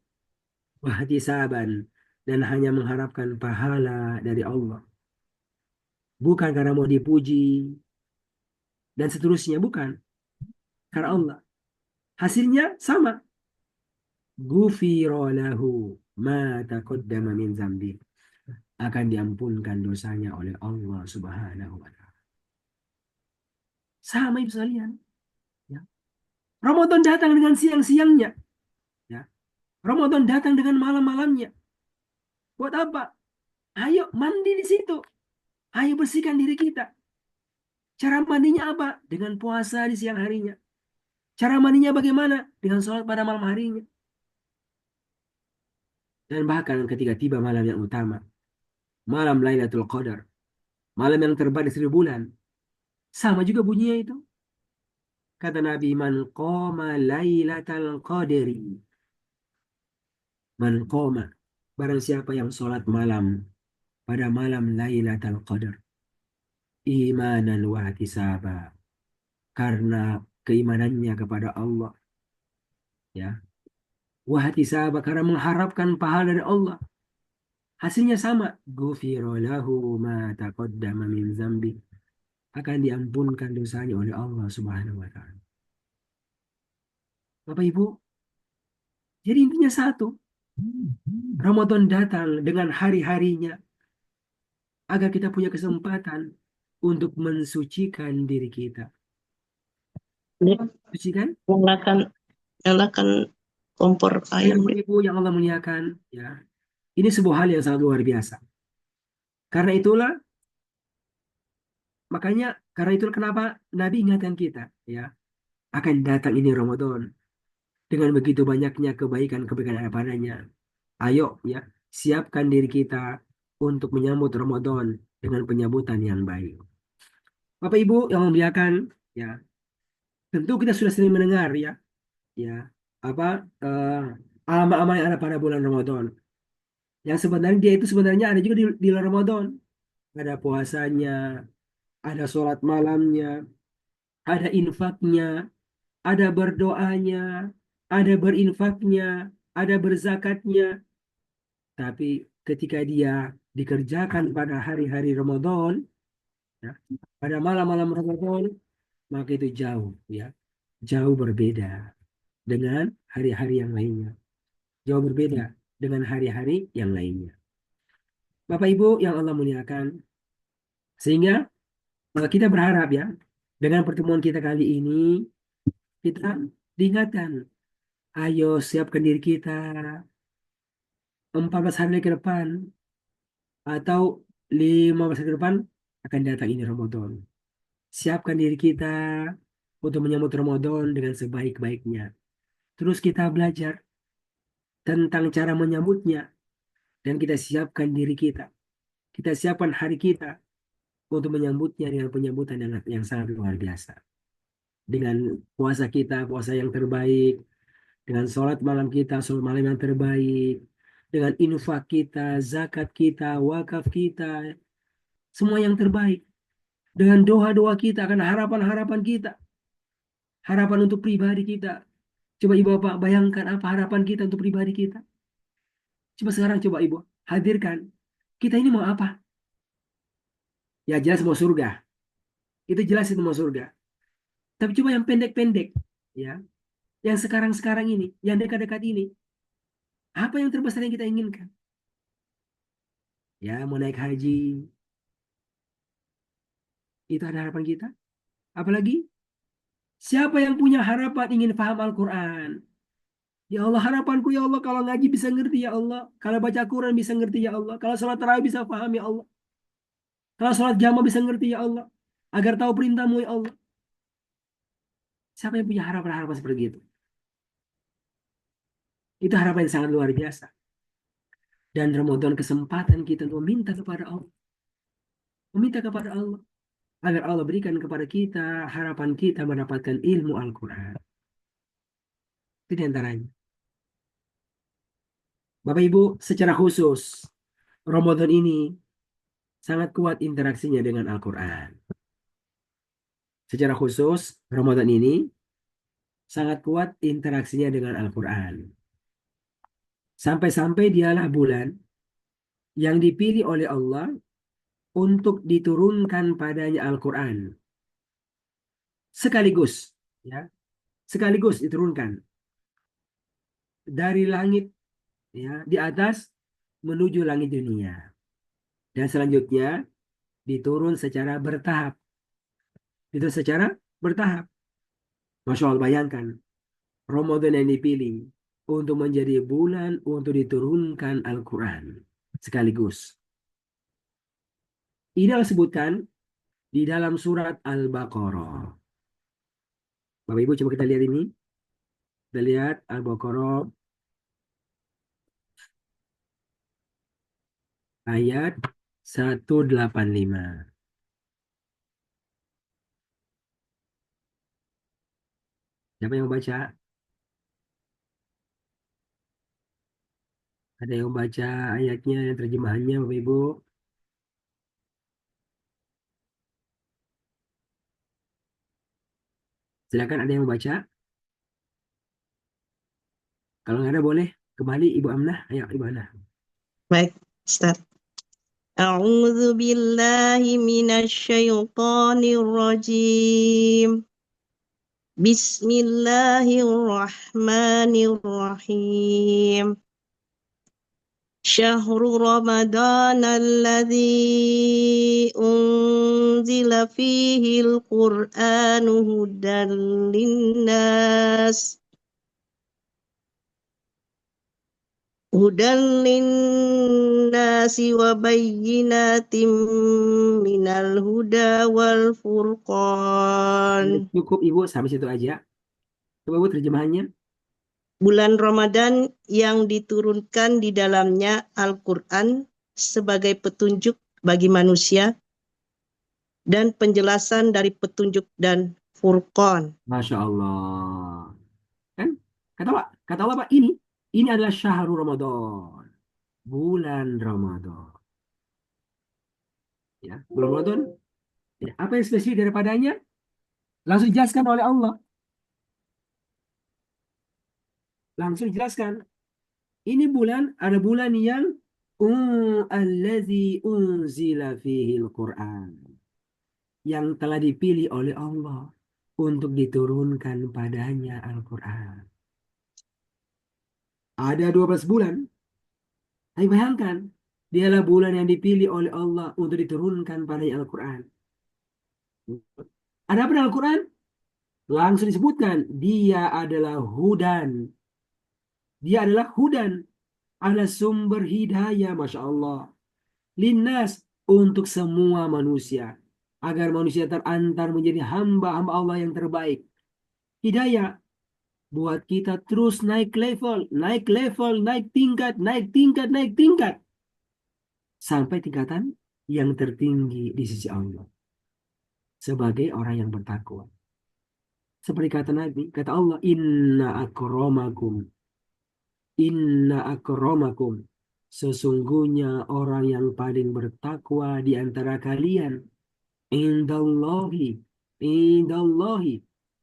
Wahtisaban. Dan hanya mengharapkan pahala dari Allah. Bukan karena mau dipuji. Dan seterusnya. Bukan. Karena Allah. Hasilnya sama. Ghufira lahu ma taqaddama min zambi. Akan diampunkan dosanya oleh Allah Subhanahu wa Ta'ala. Sama itu sekalian. Ya. Ramadan datang dengan siang-siangnya. Ya. Ramadan datang dengan malam-malamnya. Buat apa? Ayo mandi di situ. Ayo bersihkan diri kita. Cara mandinya apa? Dengan puasa di siang harinya. Cara mandinya bagaimana? Dengan sholat pada malam harinya. Dan bahkan ketika tiba malam yang utama, malam Lailatul Qadar, malam yang terbaik di 1000 bulan. Sama juga bunyinya itu. Kata Nabi, man qama lailatal qadri. Man qama. Barang siapa yang sholat malam pada malam Lailatul Qadar. Imanan wa ihtisaba. Karena keimanannya kepada Allah. Ya. Wa ihtisaba. Karena mengharapkan pahala dari Allah. Hasilnya sama. Ghufira lahu ma taqaddama min zambi. Akan diampunkan dosanya oleh Allah Subhanahu wa taala. Bapak Ibu, jadi intinya satu. Ramadan datang dengan hari-harinya agar kita punya kesempatan untuk mensucikan diri kita. Ini Sucikan nyalakan kompor ayam. Bapak Ibu yang Allah muliakan, ya. Ini sebuah hal yang sangat luar biasa. Karena itulah kenapa Nabi ingatkan kita, ya, akan datang ini Ramadan dengan begitu banyaknya kebaikan-kebaikan yang ada padanya. Ayo, ya, siapkan diri kita untuk menyambut Ramadan dengan penyambutan yang baik. Bapak Ibu yang memuliakan, ya, tentu kita sudah sering mendengar, ya, apa amal-amal yang ada pada bulan Ramadan. Yang sebenarnya dia itu sebenarnya ada juga di bulan Ramadan. Ada puasanya, ada sholat malamnya, ada infaknya, ada berdoanya, ada berinfaknya, ada berzakatnya. Tapi ketika dia dikerjakan pada hari-hari Ramadan, ya, pada malam-malam Ramadan, maka itu jauh, ya, jauh berbeda dengan hari-hari yang lainnya. Jauh berbeda dengan hari-hari yang lainnya. Bapak Ibu yang Allah muliakan, sehingga kita berharap, ya, dengan pertemuan kita kali ini, kita diingatkan, ayo siapkan diri kita 14 hari ke depan atau 15 hari ke depan akan datang ini Ramadan. Siapkan diri kita untuk menyambut Ramadan dengan sebaik-baiknya. Terus kita belajar tentang cara menyambutnya dan kita siapkan diri kita. Kita siapkan hari kita untuk menyambutnya dengan penyambutan yang sangat luar biasa. Dengan puasa kita, puasa yang terbaik, dengan sholat malam kita, sholat malam yang terbaik, dengan infak kita, zakat kita, wakaf kita, semua yang terbaik. Dengan doa-doa kita, akan harapan-harapan kita, harapan untuk pribadi kita. Coba Ibu Bapak bayangkan apa harapan kita untuk pribadi kita. Coba sekarang coba Ibu hadirkan. Kita ini mau apa? Ya jelas mau surga. Itu jelas itu mau surga. Tapi coba yang pendek-pendek, ya, yang sekarang-sekarang ini, yang dekat-dekat ini, apa yang terbesar yang kita inginkan? Ya, mau naik haji. Itu ada harapan kita. Apalagi, siapa yang punya harapan ingin paham Al-Quran? Ya Allah, harapanku ya Allah, kalau ngaji bisa ngerti ya Allah. Kalau baca Quran bisa ngerti ya Allah. Kalau sholat tarawih bisa paham ya Allah. Kalau sholat jamaah bisa ngerti ya Allah. Agar tahu perintahmu ya Allah. Siapa yang punya harapan-harapan seperti itu? Itu harapan yang sangat luar biasa. Dan Ramadan kesempatan kita untuk meminta kepada Allah. Meminta kepada Allah. Agar Allah berikan kepada kita harapan kita mendapatkan ilmu Al-Quran. Itu diantaranya. Bapak Ibu, secara khusus, Ramadan ini sangat kuat interaksinya dengan Al-Quran. Secara khusus, Ramadan ini sangat kuat interaksinya dengan Al-Quran. Sampai-sampai dialah bulan yang dipilih oleh Allah untuk diturunkan padanya Al-Quran. Sekaligus, ya, sekaligus diturunkan dari langit, ya, di atas menuju langit dunia. Dan selanjutnya diturun secara bertahap. Itu secara bertahap. Masya Allah, bayangkan Ramadan yang dipilih untuk menjadi bulan untuk diturunkan Al-Quran sekaligus. Ini disebutkan di dalam surat Al-Baqarah. Bapak Ibu coba kita lihat ini. Kita lihat Al-Baqarah ayat 185. Siapa yang mau baca? Ada yang mau baca ayatnya, yang terjemahannya, Bapak Ibu? Silakan, ada yang mau baca? Kalau nggak ada boleh kembali Ibu Amnah. Ayo Ibu Amnah. Baik, Ustaz. A'udzu billahi minasyaitonir rajim. Bismillahirrahmanirrahim. Syahrul Ramadan alladzi unzila fihi al-Qur'anu hudan linnas. Hudan linnasi wa bayyinatin minal huda wal furqan. Cukup Ibu, sampai situ aja. Coba Ibu terjemahannya. Bulan Ramadan yang diturunkan di dalamnya Al-Quran sebagai petunjuk bagi manusia dan penjelasan dari petunjuk dan Furqan. Masya Allah. Kan? Kata Allah Pak, ini adalah syahrul Ramadan. Bulan Ramadan. Ya, bulan Ramadan. Ya, apa yang spesifik daripadanya? Langsung dijelaskan oleh Allah. Langsung dijelaskan. Ini ada bulan yang allazi unzila fihi al-Quran. Yang telah dipilih oleh Allah untuk diturunkan padanya Al-Quran. Ada 12 bulan. Tapi bayangkan, dialah bulan yang dipilih oleh Allah untuk diturunkan padanya Al-Quran. Ada apa dengan Al-Quran? Langsung disebutkan, dia adalah hudan. Dia adalah hudan. Adalah sumber hidayah, Masya Allah. Linnas, untuk semua manusia. Agar manusia terantar menjadi hamba-hamba Allah yang terbaik. Hidayah buat kita terus naik level, naik tingkat, naik tingkat, naik tingkat. Sampai tingkatan yang tertinggi di sisi Allah. Sebagai orang yang bertakwa. Seperti kata Nabi, kata Allah, Inna akramakum. Sesungguhnya orang yang paling bertakwa di antara kalian. Indallahi.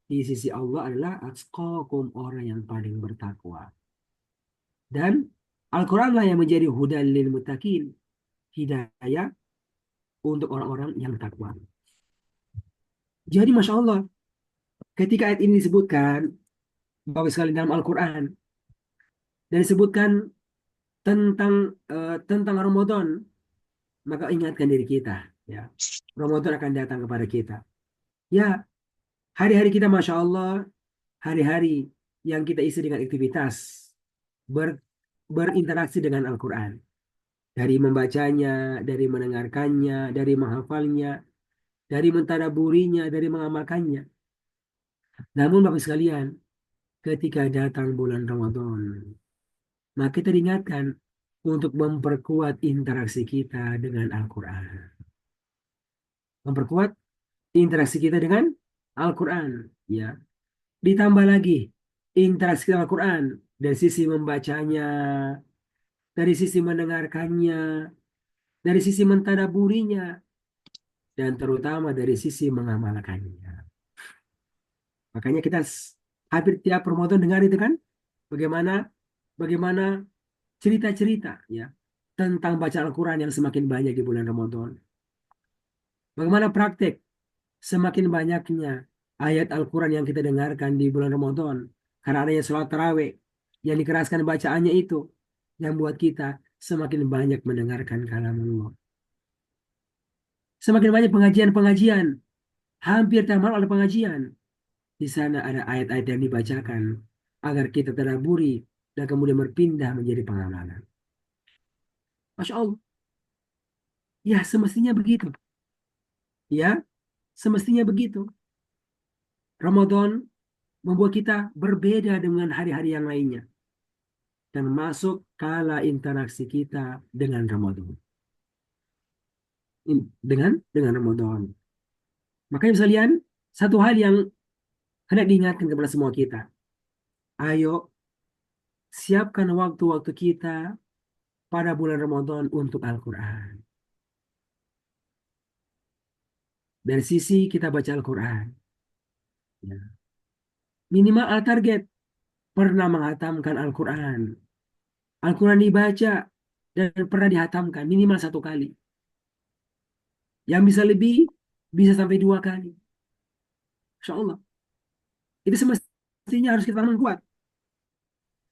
Di sisi Allah adalah atqakum, orang yang paling bertakwa. Dan Al-Quranlah yang menjadi hudan lil muttaqin. Hidayah untuk orang-orang yang takwa. Jadi Masya Allah, ketika ayat ini disebutkan, Bapak sekali dalam Al-Quran, dan disebutkan tentang Ramadan, maka ingatkan diri kita, ya, Ramadan akan datang kepada kita. Ya, hari-hari kita Masya Allah, hari-hari yang kita isi dengan aktivitas berinteraksi dengan Al-Quran. Dari membacanya, dari mendengarkannya, dari menghafalnya, dari mentadaburinya, dari mengamalkannya. Namun Bapak sekalian, ketika datang bulan Ramadan, maka kita diingatkan untuk memperkuat interaksi kita dengan Al-Quran. Memperkuat interaksi kita dengan Al-Quran. Ya. Ditambah lagi interaksi dengan Al-Quran dari sisi membacanya, dari sisi mendengarkannya, dari sisi mentadaburinya, dan terutama dari sisi mengamalkannya. Makanya kita hampir tiap Ramadan dengar itu kan, bagaimana cerita-cerita ya tentang baca Al-Quran yang semakin banyak di bulan Ramadan. Bagaimana praktek semakin banyaknya ayat Al-Quran yang kita dengarkan di bulan Ramadan. Karena adanya sholat tarawih yang dikeraskan bacaannya itu yang buat kita semakin banyak mendengarkan kalam Allah. Semakin banyak pengajian-pengajian. Hampir tiap malam ada pengajian. Di sana ada ayat-ayat yang dibacakan agar kita tadabburi dan kemudian berpindah menjadi pengamalan. Masya Allah. Ya semestinya begitu. Ya semestinya begitu. Ramadan membuat kita berbeda dengan hari-hari yang lainnya. Dan masuk kala interaksi kita dengan Ramadan. dengan Ramadan. Makanya sekalian, satu hal yang hendak diingatkan kepada semua kita, ayo siapkan waktu-waktu kita pada bulan Ramadan untuk Al-Quran. Dari sisi kita baca Al-Quran, ya. Minimal target pernah menghatamkan Al-Quran. Al-Quran dibaca dan pernah dihatamkan minimal 1 kali. Yang bisa lebih, bisa sampai 2 kali. Insya Allah. Itu semestinya harus kita tanamkan kuat.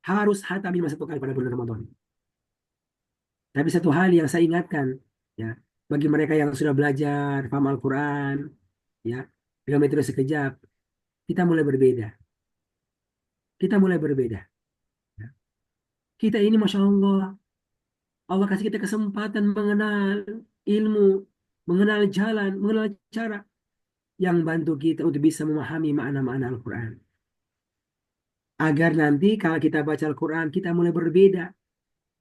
Harus hatam minimal 1 kali pada bulan Ramadan. Tapi satu hal yang saya ingatkan, ya, bagi mereka yang sudah belajar paham Al-Quran, ya, dengan metode sekejap, kita mulai berbeda. Kita mulai berbeda. Ya. Kita ini, Masya Allah kasih kita kesempatan mengenal ilmu, mengenal jalan, mengenal cara yang bantu kita untuk bisa memahami makna-makna Al-Quran. Agar nanti kalau kita baca Al-Quran, kita mulai berbeda.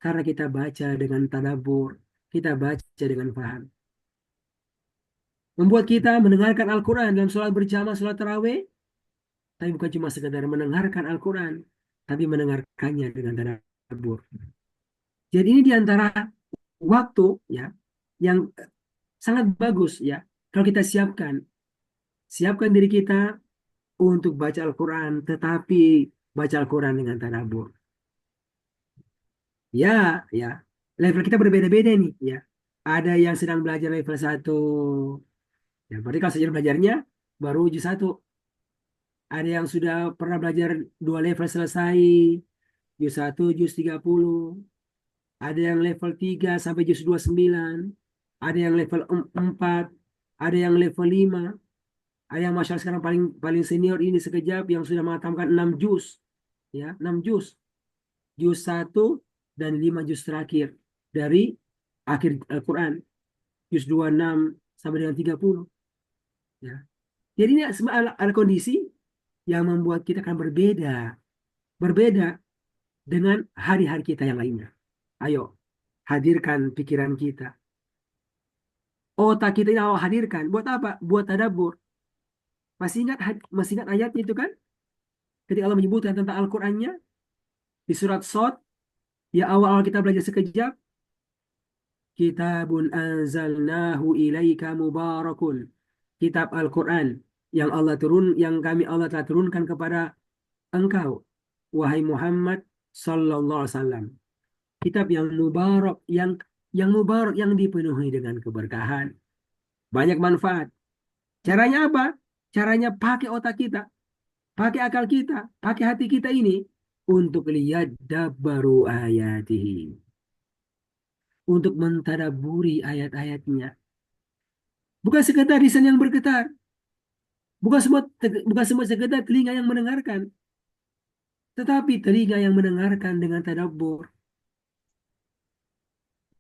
Karena kita baca dengan tadabbur, kita baca dengan paham. Membuat kita mendengarkan Al-Quran dalam sholat berjamaah, sholat tarawih, tapi bukan cuma sekedar mendengarkan Al-Quran, tapi mendengarkannya dengan tadabbur. Jadi ini diantara waktu, ya, yang sangat bagus, ya, kalau kita siapkan diri kita untuk baca Al-Quran, tetapi baca Al-Quran dengan tadabbur. Ya, ya, level kita berbeda-beda nih, ya. Ada yang sedang belajar level 1, ya, berarti kalau saja belajarnya baru juz 1. Ada yang sudah pernah belajar 2 level selesai, juz 1, juz 30. Ada yang level 3 sampai juz 29. Ada yang level 4. Ada yang level 5. Ada yang masyaallah sekarang paling senior ini sekejap yang sudah menghatamkan 6 juz. Ya, 6 juz. Juz 1 dan 5 juz terakhir dari akhir Al-Quran. Juz 26 sampai dengan 30. Ya. Jadi ini ada kondisi yang membuat kita akan berbeda dengan hari-hari kita yang lainnya. Ayo, hadirkan pikiran kita. Otak kita ini hadirkan. Buat apa? Buat tadabbur. Masih ingat ayatnya itu kan? Ketika Allah menyebutkan tentang Al-Qur'annya di surat Shad, ya awal-awal kita belajar sekejap. Kitabun anzalnahu ilaika mubarakun. Kitab Al-Qur'an yang kami Allah telah turunkan kepada engkau, wahai Muhammad sallallahu alaihi wasallam. Kitab yang mubarak, yang dipenuhi dengan keberkahan, banyak manfaat. Caranya apa? Caranya pakai otak kita, pakai akal kita, pakai hati kita ini untuk lihat dabbaru ayatihi, untuk mentadaburi ayat-ayatnya. Bukan sekedar lisan yang bergetar, bukan semua sekedar telinga yang mendengarkan, tetapi telinga yang mendengarkan dengan tadabbur.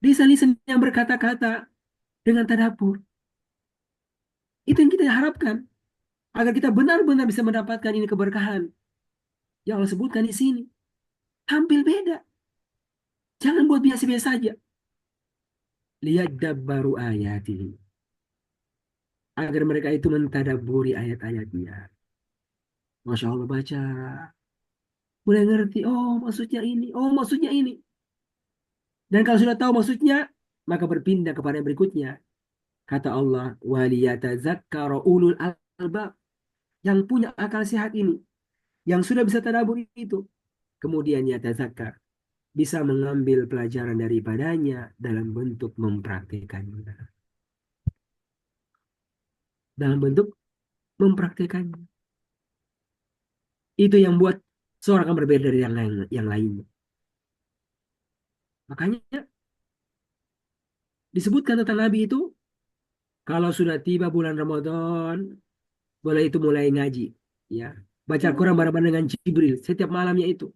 Lisan-lisan yang berkata-kata dengan tadabbur. Itu yang kita harapkan. Agar kita benar-benar bisa mendapatkan ini keberkahan yang Allah sebutkan di sini. Tampil beda. Jangan buat biasa-biasa saja. Lihat dabbaru ayatihi. Agar mereka itu mentadaburi ayat-ayatnya. Masya Allah baca. Mulai ngerti. Oh maksudnya ini. Oh maksudnya ini. Dan kalau sudah tahu maksudnya, maka berpindah kepada yang berikutnya. Kata Allah, waliyatazakkaru ulul albab, yang punya akal sehat ini, yang sudah bisa tadabbur itu, kemudian yatazakkar, bisa mengambil pelajaran daripadanya dalam bentuk mempraktekannya. Dalam bentuk mempraktekannya. Itu yang buat seorang akan berbeda dari yang lainnya. Makanya disebutkan tentang Nabi itu, kalau sudah tiba bulan Ramadan, boleh itu mulai ngaji, ya, baca Al-Quran bareng-bareng dengan Jibril setiap malamnya itu,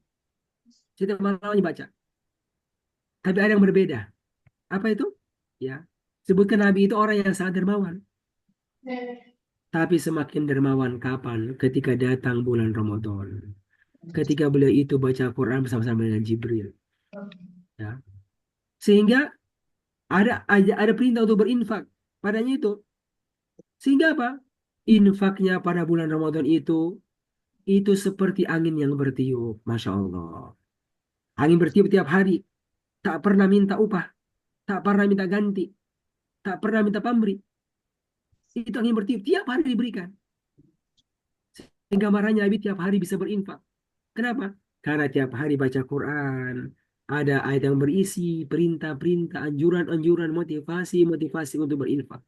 setiap malamnya baca. Tapi ada yang berbeda. Apa itu? Ya, sebutkan Nabi itu orang yang sangat dermawan. Tapi semakin dermawan kapan? Ketika datang bulan Ramadan, ketika beliau itu baca Quran bersama-sama dengan Jibril, ya, sehingga ada perintah untuk berinfak padanya itu. Sehingga apa? Infaknya pada bulan Ramadan itu seperti angin yang bertiup. Masya Allah. Angin bertiup tiap hari. Tak pernah minta upah. Tak pernah minta ganti. Tak pernah minta pamrih. Itu angin bertiup. Tiap hari diberikan. Sehingga marahnya Nabi tiap hari bisa berinfak. Kenapa? Karena tiap hari baca Quran. Ada ayat yang berisi perintah-perintah, anjuran-anjuran, motivasi-motivasi untuk berinfak.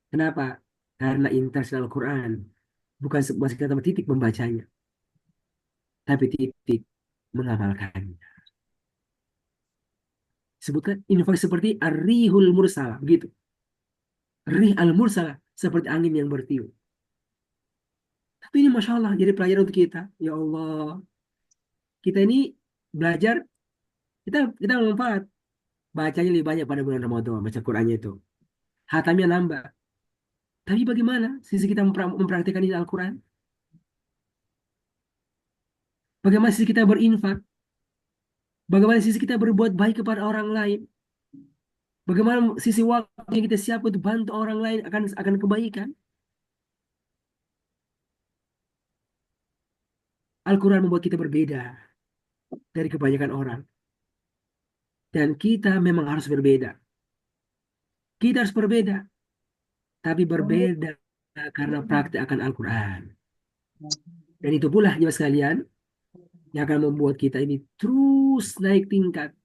Kenapa? Karena interaksi Al-Quran. Bukan sebuah kata titik membacanya. Tapi titik mengamalkannya. Sebutkan infak seperti ar-rihul mursalah. Begitu. Rih al-mursalah. Seperti angin yang bertiup. Tapi ini Masya Allah jadi pelajaran untuk kita. Ya Allah. Kita ini belajar. Kita manfaat. Bacanya lebih banyak pada bulan Ramadan. Baca Qurannya itu. Hatamnya nambah. Tapi bagaimana sisi kita mempraktikkan ini Al-Quran? Bagaimana sisi kita berinfak? Bagaimana sisi kita berbuat baik kepada orang lain? Bagaimana sisi waktu yang kita siap untuk bantu orang lain akan kebaikan? Al-Quran membuat kita berbeda dari kebanyakan orang. Dan kita memang harus berbeda. Kita harus berbeda. Tapi berbeda karena praktik akan Al-Quran. Dan itu pula jemaah sekalian yang akan membuat kita ini terus naik tingkat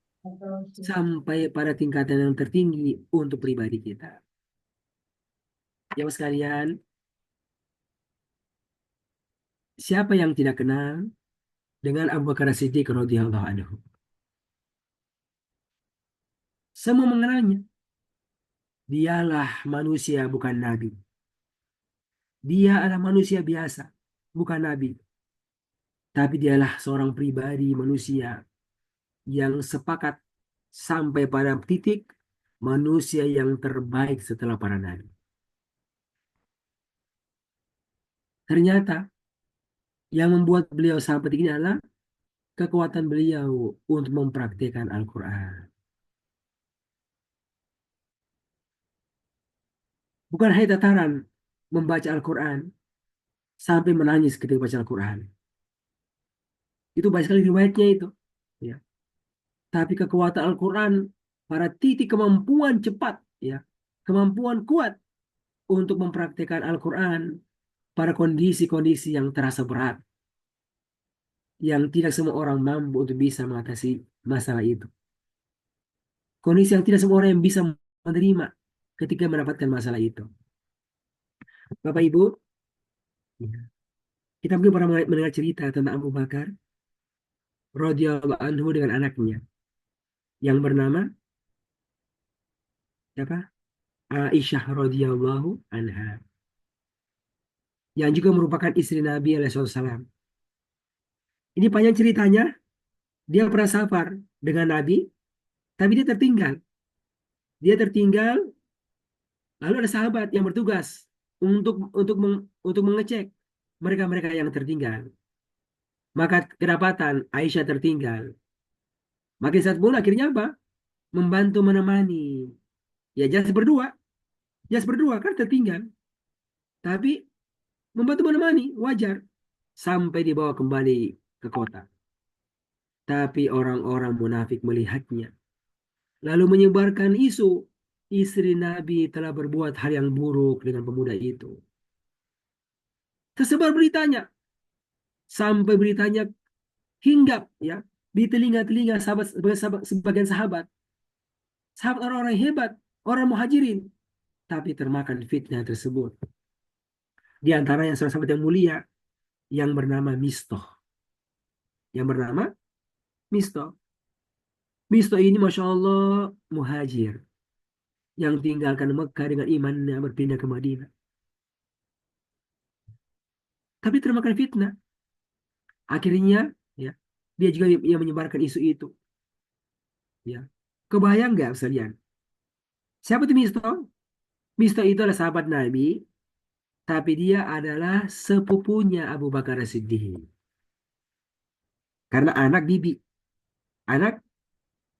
sampai pada tingkatan yang tertinggi untuk pribadi kita. Jemaah sekalian, siapa yang tidak kenal dengan Abu Bakar Siddiq radhiyallahu anhu? Semua mengenalnya. Dialah manusia bukan nabi. Dia adalah manusia biasa, bukan nabi. Tapi dialah seorang pribadi manusia yang sepakat sampai pada titik manusia yang terbaik setelah para nabi. Ternyata yang membuat beliau sahabat ini adalah kekuatan beliau untuk mempraktikkan Al-Quran. Bukan hanya tataran membaca Al-Quran sampai menangis ketika baca Al-Quran. Itu banyak sekali riwayatnya itu. Ya. Tapi kekuatan Al-Quran pada titik kemampuan cepat, ya, kemampuan kuat untuk mempraktikkan Al-Quran pada kondisi-kondisi yang terasa berat, yang tidak semua orang mampu untuk bisa mengatasi masalah itu. Kondisi yang tidak semua orang yang bisa menerima ketika mendapatkan masalah itu. Bapak Ibu, ya, kita mungkin pernah mendengar cerita tentang Abu Bakar radhiyallahu anhu dengan anaknya yang bernama siapa? Aisyah radhiyallahu anha, yang juga merupakan istri Nabi alaihissalam. Ini panjang ceritanya. Dia pernah safar dengan Nabi, tapi dia tertinggal. Dia tertinggal, lalu ada sahabat yang bertugas untuk mengecek mereka-mereka yang tertinggal. Maka kedapatan Aisyah tertinggal. Makin saat pun akhirnya apa? Membantu menemani. Ya jelas berdua kan tertinggal. Tapi membantu menemani, wajar. Sampai dibawa kembali ke kota. Tapi orang-orang munafik melihatnya. Lalu menyebarkan isu istri Nabi telah berbuat hal yang buruk dengan pemuda itu. Tersebar beritanya. Sampai beritanya hinggap ya di telinga-telinga sebagian sahabat. Sahabat orang-orang hebat, orang muhajirin. Tapi termakan fitnah tersebut. Di antaranya seorang sahabat yang mulia yang bernama Mistoh. Yang bernama Mistoh. Mistoh ini Masya Allah muhajir. Yang tinggalkan Mekah dengan imannya berpindah ke Madinah. Tapi termakan fitnah. Akhirnya ya dia juga yang menyebarkan isu itu. Ya. Kebayang nggak sekalian? Siapa itu Misto? Misto itu adalah sahabat Nabi, tapi dia adalah sepupunya Abu Bakar Siddiq. Karena anak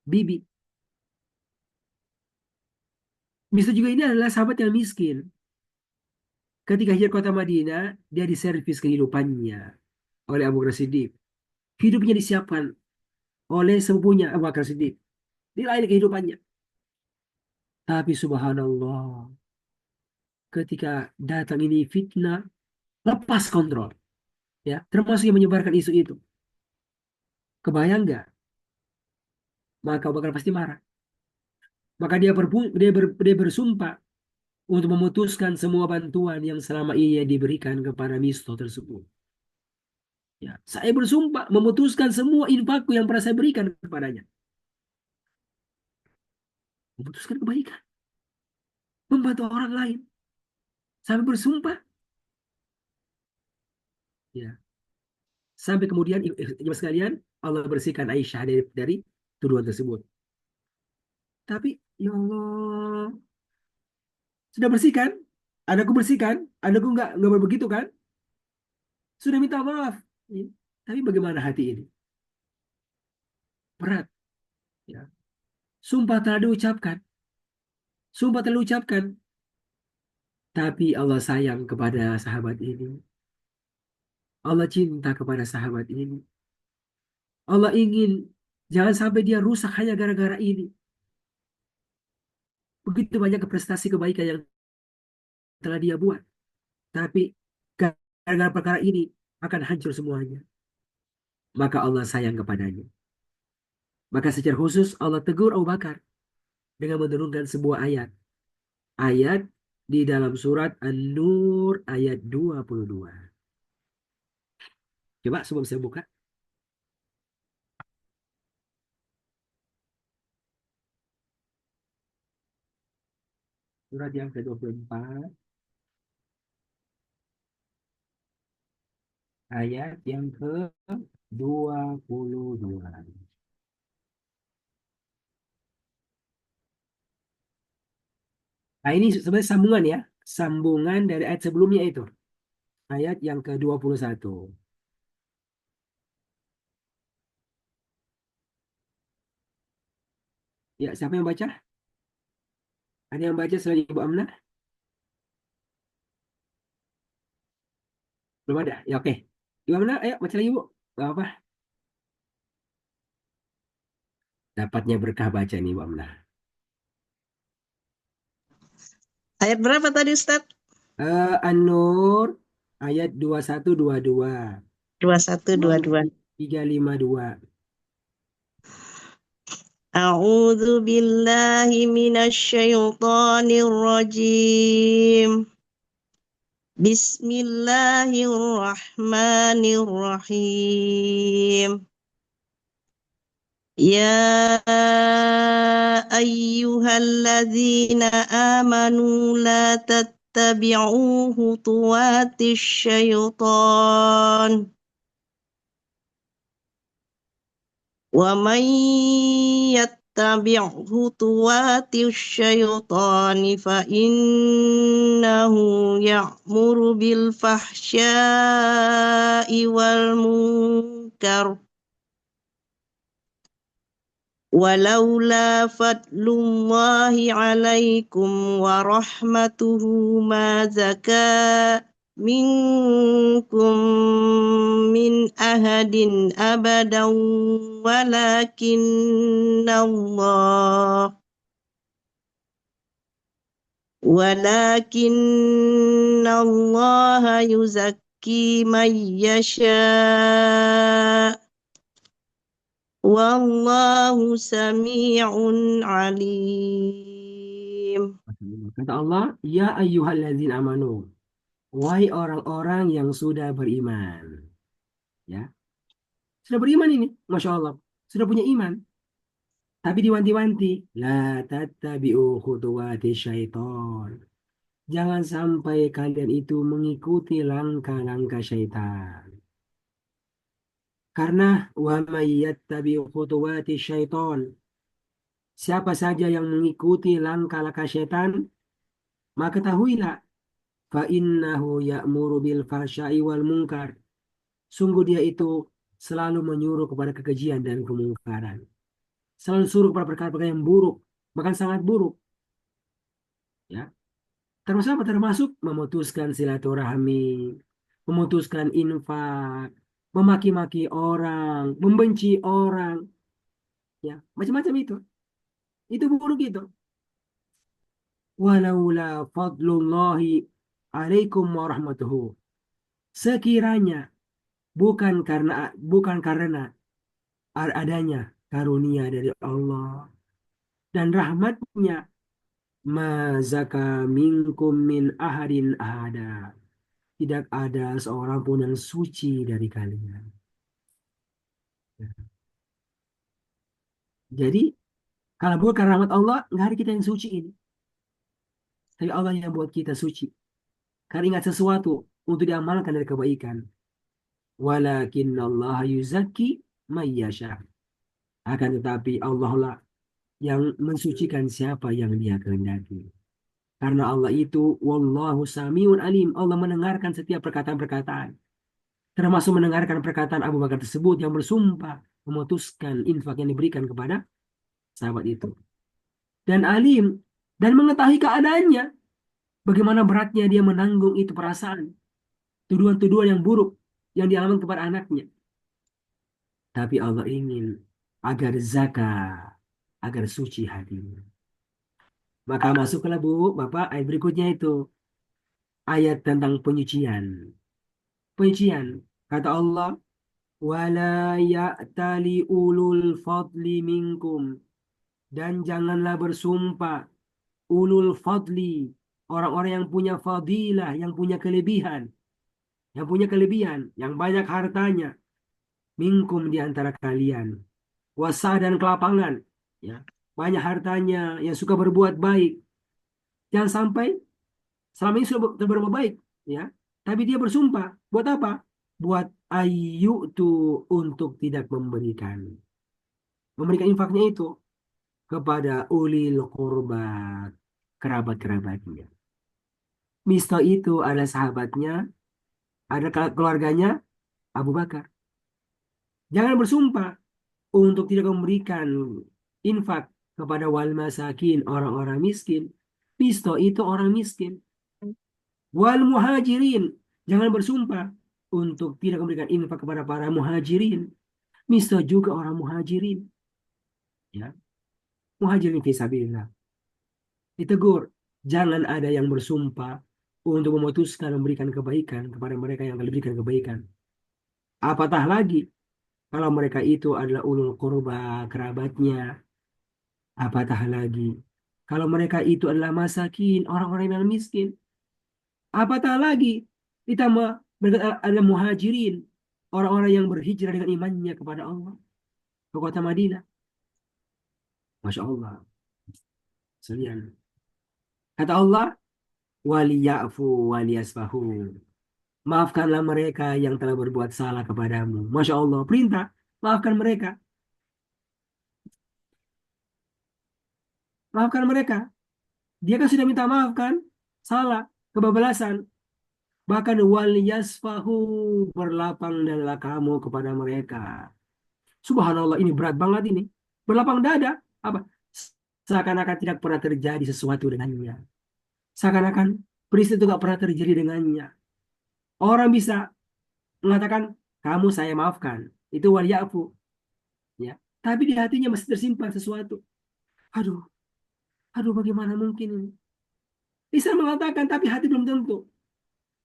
bibi. Bisa juga ini adalah sahabat yang miskin. Ketika hijrah kota Madinah, dia diservis kehidupannya oleh Abu Bakar Siddiq. Hidupnya disiapkan oleh sepupunya Abu Bakar Siddiq. Dilayani kehidupannya. Tapi subhanallah, ketika datang ini fitnah, lepas kontrol. Ya, termasuk yang menyebarkan isu itu. Kebayang nggak? Maka Abu Bakar pasti marah. Maka dia bersumpah untuk memutuskan semua bantuan yang selama ini diberikan kepada Misto tersebut. Ya, saya bersumpah memutuskan semua infakku yang pernah saya berikan kepadanya. Memutuskan kebaikan, membantu orang lain. Sampai bersumpah. Ya, sampai kemudian jemaah sekalian, Allah bersihkan Aisyah dari tuduhan tersebut. Tapi ya Allah, sudah bersihkan, anakku bersihkan, anakku nggak begitu kan? Sudah minta maaf. Ya. Tapi bagaimana hati ini? Berat. Ya. Sumpah telah diucapkan. Sumpah telah diucapkan. Tapi Allah sayang kepada sahabat ini. Allah cinta kepada sahabat ini. Allah ingin jangan sampai dia rusak hanya gara-gara ini. Begitu banyak prestasi kebaikan yang telah dia buat. Tapi gara-gara perkara ini akan hancur semuanya. Maka Allah sayang kepadanya. Maka secara khusus Allah tegur Abu Bakar dengan menurunkan sebuah ayat. Ayat di dalam surat An-Nur ayat 22. Coba sebelum saya buka. Surat yang ke-24. Ayat yang ke-22. Nah ini sebenarnya sambungan ya. Sambungan dari ayat sebelumnya itu. Ayat yang ke-21. Ya, siapa yang baca? Ada yang baca selain Ibu Amnah? Belum ada? Ya oke. Ibu Amnah, ayo baca lagi Bu. Gak apa. Dapatnya berkah baca nih Ibu Amnah. Ayat berapa tadi Ustaz? An-Nur ayat 21-22. 2122. 352. A'udzu billahi minasyaitonir rajim. Bismillahirrahmanirrahim. Ya ayyuhalladzina amanu la tattabi'u khutuwatis syaitan. Wa man yattabi' khutuwatis syaitani fa innahu ya'muru bil fahsya'i wal munkar. Walaula fadlullahi alaikum wa rahmatuhu ma zaka minkum min ahadin abadan walakin Allah yuzakki man yasha wallahu sami'un alim. Kata Allah, ya ayyuhalladzina amanu. Wahai orang-orang yang sudah beriman. Ya. Sudah beriman ini, Masya Allah. Sudah punya iman. Tapi diwanti-wanti. La tattabi'u khutuwati syaiton. Jangan sampai kalian itu mengikuti langkah-langkah syaitan. Karena wa may yattabi'u khutuwati syaiton. Siapa saja yang mengikuti langkah-langkah syaitan, maka ketahuilah fa innahu ya'muru bil fahsya'i wal munkar. Sungguh dia itu selalu menyuruh kepada kekejian dan kemungkaran. Selalu suruh kepada perkara-perkara yang buruk, bahkan sangat buruk. Ya. Termasuk apa? Termasuk memutuskan silaturahmi, memutuskan infak, memaki-maki orang, membenci orang, ya, macam-macam itu. Itu buruk itu. Walaula fadlullahi alaikum warahmatuhu. Sekiranya bukan karena adanya karunia dari Allah dan rahmatnya, mazaka minkum min ahadin ahada. Tidak ada seorang pun yang suci dari kalian. Jadi, kalau bukan rahmat Allah, nggak ada kita yang suci ini. Tapi Allah yang buat kita suci. Karena ingat sesuatu untuk diamalkan dari kebaikan. Walakin Allah yuzaki mayyasha. Akan tetapi Allah lah yang mensucikan siapa yang dia kehendaki. Karena Allah itu wallahu samiun alim. Allah mendengarkan setiap perkataan-perkataan. Termasuk mendengarkan perkataan Abu Bakar tersebut yang bersumpah memutuskan infak yang diberikan kepada sahabat itu. Dan alim dan mengetahui keadaannya. Bagaimana beratnya dia menanggung itu perasaan. Tuduhan-tuduhan yang buruk yang dialami kepada anaknya. Tapi Allah ingin agar zakah, agar suci hatinya. Maka masuklah Bu, Bapak, ayat berikutnya itu. Ayat tentang penyucian. Penyucian. Kata Allah, wala ya'tali ulul fadli minkum. Dan janganlah bersumpah ulul fadli. Orang-orang yang punya fadilah, yang punya kelebihan. Yang banyak hartanya. Minkum di antara kalian. Wasah dan kelapangan. Ya, banyak hartanya, yang suka berbuat baik. Jangan sampai selama ini sudah berbuat baik, ya. Tapi dia bersumpah, buat apa? Buat ayu tuh untuk tidak memberikan infaknya itu kepada ulil qurbat, kerabat-kerabatnya. Misto itu ada sahabatnya, ada keluarganya Abu Bakar. Jangan bersumpah untuk tidak memberikan infak kepada wal masakin, orang-orang miskin. Misto itu orang miskin. Wal muhajirin, jangan bersumpah untuk tidak memberikan infak kepada para muhajirin. Misto juga orang muhajirin. Ya, muhajirin fisabilillah. Ditegur, jangan ada yang bersumpah untuk memutuskan memberikan kebaikan kepada mereka yang akan diberikan kebaikan. Apatah lagi kalau mereka itu adalah ulul qurba, kerabatnya. Apatah lagi kalau mereka itu adalah masakin, orang-orang yang miskin. Apatah lagi ditambah mereka adalah muhajirin, orang-orang yang berhijrah dengan imannya kepada Allah ke kota Madinah. Masya Allah. Sekalian. Kata Allah, waliyafu waliyasfahu. Maafkanlah mereka yang telah berbuat salah kepadamu. Masya Allah, perintah, maafkan mereka. Maafkan mereka. Dia kan sudah minta maaf kan? Salah, kebablasan. Bahkan wal yasfahu, berlapang dadalah kamu kepada mereka. Subhanallah, ini berat banget ini. Berlapang dada. Apa? Seakan-akan tidak pernah terjadi sesuatu dengannya. Seakan-akan peristiwa itu tidak pernah terjadi dengannya. Orang bisa mengatakan, kamu saya maafkan. Itu wal yafu. Ya. Tapi di hatinya masih tersimpan sesuatu. Aduh, bagaimana mungkin ini? Bisa mengatakan, tapi hati belum tentu.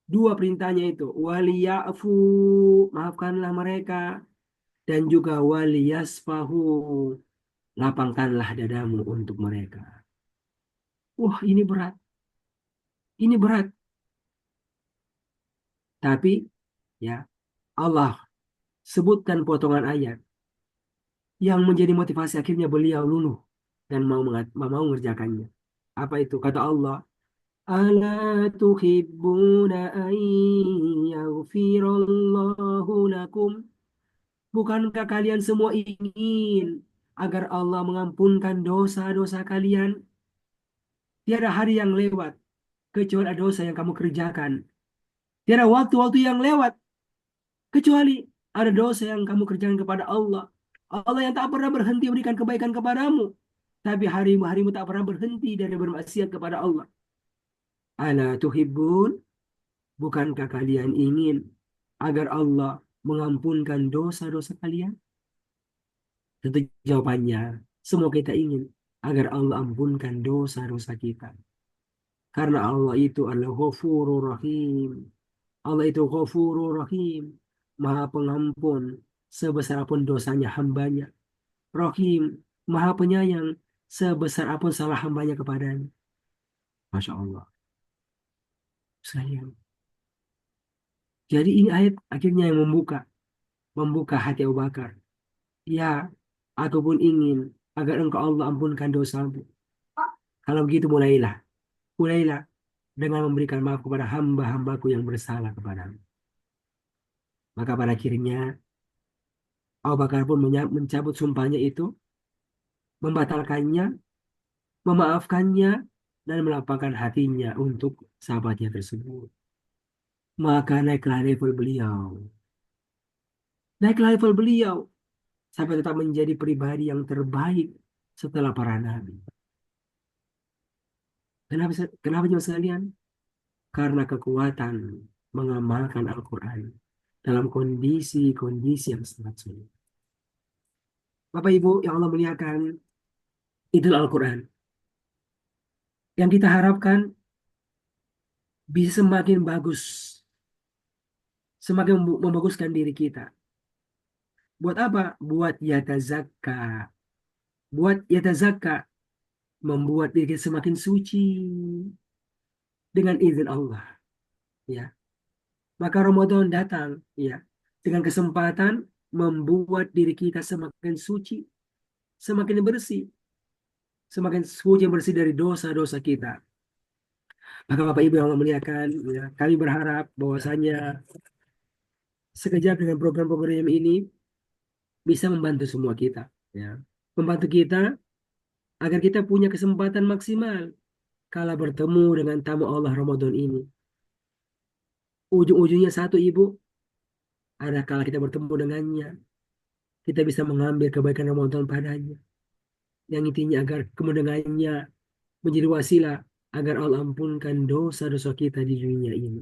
Dua perintahnya itu, waliyafu, maafkanlah mereka, dan juga waliyasfahu, lapangkanlah dadamu untuk mereka. Wah, ini berat. Ini berat. Tapi ya, Allah sebutkan potongan ayat yang menjadi motivasi akhirnya beliau luluh dan mau mengerjakannya. Apa itu? Kata Allah, ala tuhibbuna an yaghfirallahu lakum. Bukankah kalian semua ingin agar Allah mengampunkan dosa-dosa kalian? Tiada hari yang lewat kecuali ada dosa yang kamu kerjakan. Tiada waktu-waktu yang lewat kecuali ada dosa yang kamu kerjakan kepada Allah. Allah yang tak pernah berhenti memberikan kebaikan kepadamu. Tapi harimu tak pernah berhenti dari bermaksiat kepada Allah. Ala tuhibbun, bukankah kalian ingin agar Allah mengampunkan dosa-dosa kalian? Tentu jawabannya, semua kita ingin agar Allah ampunkan dosa-dosa kita. Karena Allah itu adalah Ghafurur Rahim. Allah itu Ghafurur Rahim, Maha Pengampun sebesar apapun dosanya hambanya. Rahim, Maha Penyayang sebesar apapun salah hambanya kepadanya. Masya Allah. Sayang. Jadi ini ayat akhirnya yang membuka hati Abu Bakar. Ya, aku pun ingin agar engkau Allah ampunkan dosamu. Kalau begitu mulailah dengan memberikan maaf kepada hamba-hambaku yang bersalah kepadamu. Maka pada akhirnya Abu Bakar pun mencabut sumpahnya itu, membatalkannya, memaafkannya, dan melapangkan hatinya untuk sahabatnya tersebut. Maka naiklah level beliau. Naiklah level beliau sampai tetap menjadi pribadi yang terbaik setelah para nabi. Kenapa jemaah sekalian? Karena kekuatan mengamalkan Al-Quran dalam kondisi-kondisi yang sangat sulit. Bapak Ibu yang Allah muliakan, itulah Al-Quran. Yang kita harapkan bisa semakin bagus, semakin membaguskan diri kita. Buat apa? Buat yatazakka, membuat diri kita semakin suci dengan izin Allah. Ya, maka Ramadan datang, ya, dengan kesempatan membuat diri kita semakin suci, semakin bersih, semakin suci bersih dari dosa-dosa kita. Maka Bapak Ibu yang Allah muliakan, ya, kami berharap bahwasanya sekejap dengan program-program ini bisa membantu semua kita, ya, membantu kita agar kita punya kesempatan maksimal kala bertemu dengan tamu Allah Ramadan ini. Ujung-ujungnya satu, Ibu, ada kala kita bertemu dengannya, kita bisa mengambil kebaikan Ramadan padanya. Yang intinya agar kemenangannya menjadi wasilah agar Allah ampunkan dosa-dosa kita di dunia ini.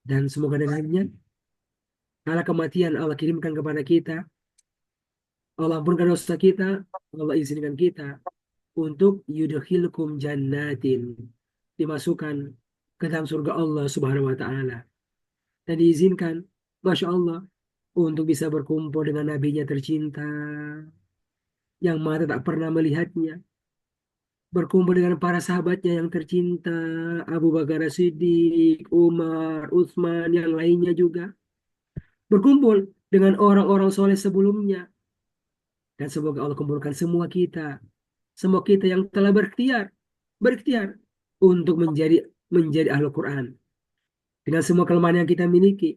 Dan semoga dengannya, kala kematian Allah kirimkan kepada kita, Allah ampunkan dosa kita, Allah izinkan kita untuk yudkhilkum jannatin, dimasukkan ke dalam surga Allah Subhanahu wa taala. Dan diizinkan, Masya Allah, untuk bisa berkumpul dengan nabinya tercinta yang mata tak pernah melihatnya, berkumpul dengan para sahabatnya yang tercinta, Abu Bakar Siddiq, Umar, Utsman, yang lainnya juga, berkumpul dengan orang-orang soleh sebelumnya. Dan semoga Allah kumpulkan semua kita yang telah berikhtiar untuk menjadi ahlu Quran. Dengan semua kelemahan yang kita miliki,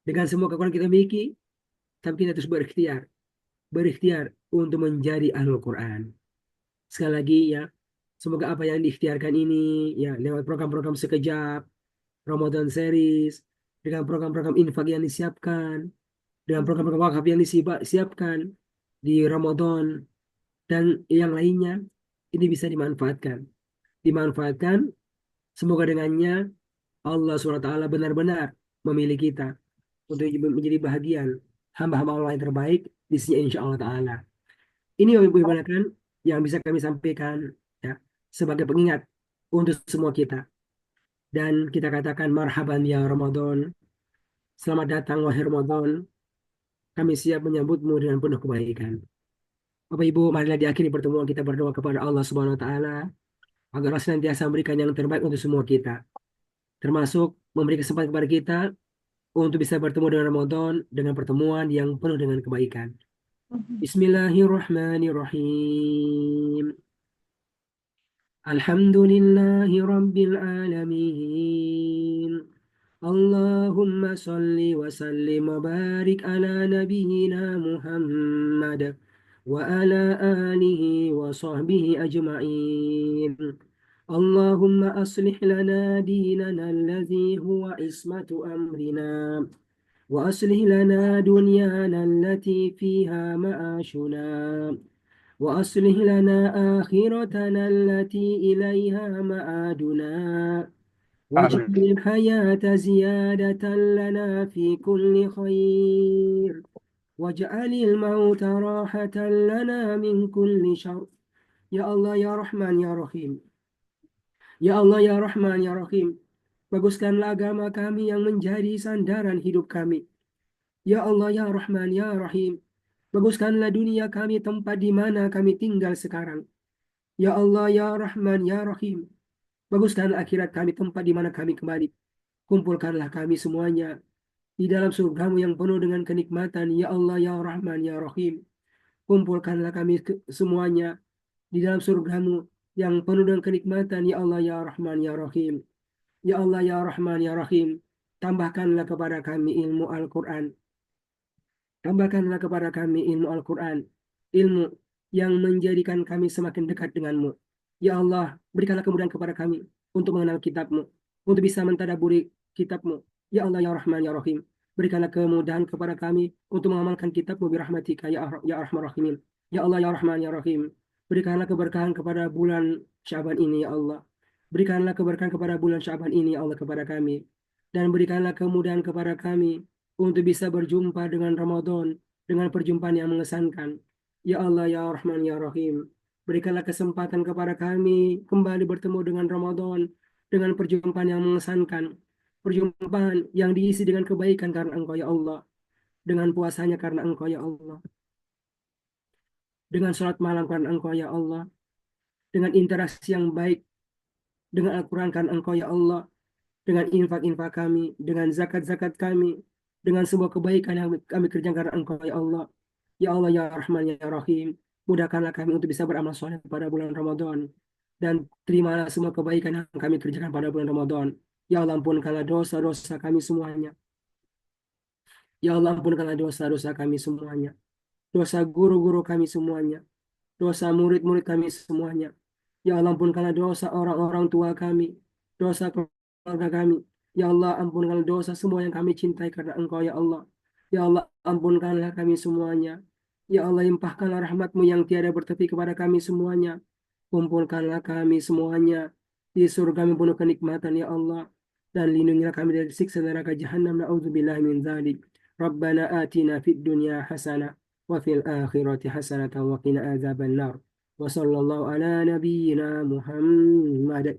dengan semua kekurangan kita miliki, tapi kita terus berikhtiar untuk menjadi ahlu Quran. Sekali lagi, ya, semoga apa yang diikhtiarkan ini, ya, lewat program-program sekejap, Ramadan series, dengan program-program infak yang disiapkan, dengan program-program wakaf yang disiapkan di Ramadan dan yang lainnya, ini bisa dimanfaatkan. Semoga dengannya Allah SWT benar-benar memilih kita untuk menjadi bahagian hamba-hamba Allah yang terbaik di sini, insya Allah Ta'ala. Ini Ibu kan yang bisa kami sampaikan, ya, sebagai pengingat untuk semua kita. Dan kita katakan marhaban ya Ramadan. Selamat datang wahai Ramadan. Kami siap menyambutmu dengan penuh kebaikan. Bapak Ibu, marilah diakhiri pertemuan kita berdoa kepada Allah Subhanahu wa taala agar Allah senantiasa memberikan yang terbaik untuk semua kita. Termasuk memberi kesempatan kepada kita untuk bisa bertemu dengan Ramadan dengan pertemuan yang penuh dengan kebaikan. Bismillahirrahmanirrahim. Alhamdulillahi Rabbil Alamin. Allahumma salli wa sallim wa barik ala nabiyyina Muhammad wa ala alihi wa sahbihi ajma'in. Allahumma aslih lana dinana alladhi huwa ismatu amrina wa aslih lana dunyana allati fiha ma'ashuna وأصلح لنا آخرتنا التي إليها مآدنا واجعل الحياة زيادة لنا في كل خير واجعل الموت راحة لنا من كل شر. Ya Allah, ya Rahman, ya Rahim. Ya Allah, ya Rahman, ya Rahim. Baguskanlah agama kami yang menjadi sandaran hidup kami. Ya Allah, ya Rahman, ya Rahim. Baguskanlah dunia kami, tempat di mana kami tinggal sekarang. Ya Allah, ya Rahman, ya Rahim. Baguskanlah akhirat kami, tempat di mana kami kembali. Kumpulkanlah kami semuanya di dalam surgamu yang penuh dengan kenikmatan. Ya Allah, ya Rahman, ya Rahim. Kumpulkanlah kami semuanya di dalam surgamu yang penuh dengan kenikmatan. Ya Allah, ya Rahman, ya Rahim. Ya Allah, ya Rahman, ya Rahim. Tambahkanlah kepada kami ilmu Al-Quran. Tambahkanlah kepada kami ilmu Al-Quran. Ilmu yang menjadikan kami semakin dekat denganmu. Ya Allah, berikanlah kemudahan kepada kami untuk mengenal kitabmu, untuk bisa mentadaburi kitabmu. Ya Allah, ya Rahman, ya Rahim. Berikanlah kemudahan kepada kami untuk mengamalkan kitabmu birahmatika ya Arhamar Rahimin. Ya Allah, ya Rahman, ya Rahim. Berikanlah keberkahan kepada bulan Syaban ini, ya Allah. Berikanlah keberkahan kepada bulan Syaban ini, ya Allah, kepada kami. Dan berikanlah kemudahan kepada kami untuk bisa berjumpa dengan Ramadan, dengan perjumpaan yang mengesankan. Ya Allah, ya Rahman, ya Rahim. Berikanlah kesempatan kepada kami kembali bertemu dengan Ramadan, dengan perjumpaan yang mengesankan. Perjumpaan yang diisi dengan kebaikan karena Engkau, ya Allah. Dengan puasanya karena Engkau, ya Allah. Dengan sholat malam karena Engkau, ya Allah. Dengan interaksi yang baik dengan Al-Quran karena Engkau, ya Allah. Dengan infak-infak kami, dengan zakat-zakat kami, dengan sebuah kebaikan yang kami kerjakan karena Engkau, ya Allah. Ya Allah, ya Rahman, ya Rahim. Mudahkanlah kami untuk bisa beramal soleh pada bulan Ramadan. Dan terimalah semua kebaikan yang kami kerjakan pada bulan Ramadan. Ya Allah, ampunkanlah dosa-dosa kami semuanya. Ya Allah, ampunkanlah dosa-dosa kami semuanya. Dosa guru-guru kami semuanya. Dosa murid-murid kami semuanya. Ya Allah, ampunkanlah dosa orang-orang tua kami. Dosa keluarga kami. Ya Allah, ampunkanlah dosa semua yang kami cintai karena Engkau, ya Allah. Ya Allah, ampunkanlah kami semuanya. Ya Allah, limpahkanlah rahmat-Mu yang tiada bertepi kepada kami semuanya. Kumpulkanlah kami semuanya di surga-Mu penuh kenikmatan, ya Allah. Dan lindungilah kami dari siksa neraka Jahannam. Na'udzubillahi min dzalik. Rabbana atina fid dunya hasanah wa fil akhirati hasanah wa qina adzaban nar. Wa sallallahu ala nabiyyina Muhammad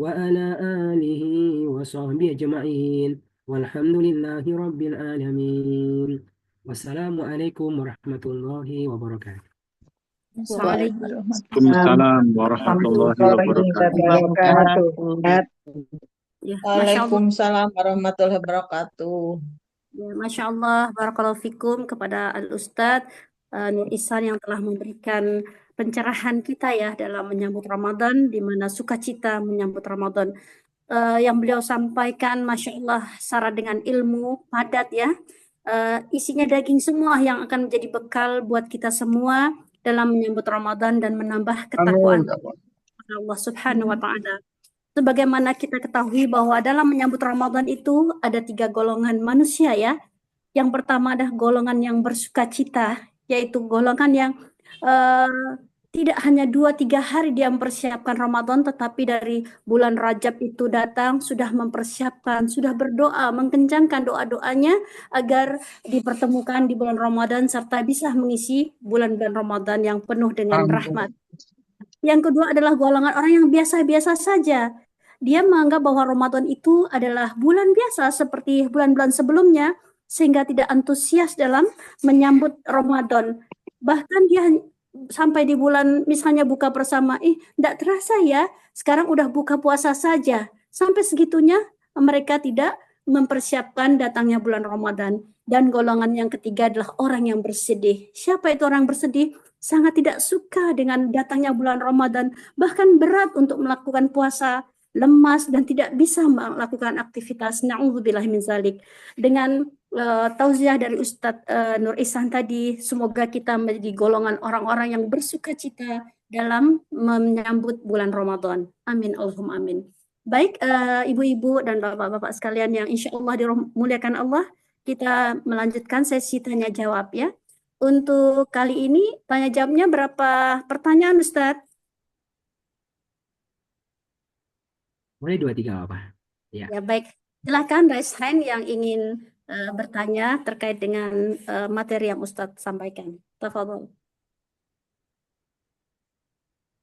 wa ala alihi wa sahbihi ajma'in. Walhamdulillahi rabbil alamin. Wassalamualaikum warahmatullahi wabarakatuh. Assalamualaikum. Waalaikumsalam warahmatullahi wabarakatuh. Ya, Masya Allah. Waalaikumsalam warahmatullahi wabarakatuh. Ya, Masya Allah, barakallahu fikum kepada Al-Ustadz Nur Ihsan yang telah memberikan pencerahan kita ya dalam menyambut Ramadan, di mana sukacita menyambut Ramadan. Yang beliau sampaikan, Masya Allah, syarat dengan ilmu, padat ya. Isinya daging semua yang akan menjadi bekal buat kita semua dalam menyambut Ramadan dan menambah ketakwaan kepada Allah Subhanahu wa Ta'ala. Sebagaimana kita ketahui bahwa dalam menyambut Ramadan itu ada 3 golongan manusia ya. Yang pertama adalah golongan yang bersukacita, yaitu golongan yang tidak hanya 2-3 hari dia mempersiapkan Ramadan, tetapi dari bulan Rajab itu datang, sudah mempersiapkan, sudah berdoa, mengencangkan doa-doanya agar dipertemukan di bulan Ramadan, serta bisa mengisi bulan-bulan Ramadan yang penuh dengan rahmat. Yang kedua adalah golongan orang yang biasa-biasa saja. Dia menganggap bahwa Ramadan itu adalah bulan biasa seperti bulan-bulan sebelumnya, sehingga tidak antusias dalam menyambut Ramadan. Bahkan dia sampai di bulan misalnya buka bersama, tidak terasa ya, sekarang udah buka puasa saja. Sampai segitunya mereka tidak mempersiapkan datangnya bulan Ramadan. Dan golongan yang ketiga adalah orang yang bersedih. Siapa itu orang bersedih? Sangat tidak suka dengan datangnya bulan Ramadan, bahkan berat untuk melakukan puasa, lemas dan tidak bisa melakukan aktivitas. Na'udzubillah min zalik. Dengan tausiah dari Ustadz Nur Ihsan tadi, semoga kita menjadi golongan orang-orang yang bersukacita dalam menyambut bulan Ramadan. Amin, Allahumma amin. Baik, ibu-ibu dan bapak-bapak sekalian yang insya Allah dimuliakan Allah, kita melanjutkan sesi tanya jawab ya. Untuk kali ini tanya jawabnya berapa pertanyaan, Ustadz? Boleh 2-3 apa? Ya. Ya, baik. Silakan raise hand yang ingin bertanya terkait dengan materi yang Ustadz sampaikan. Tafadhol.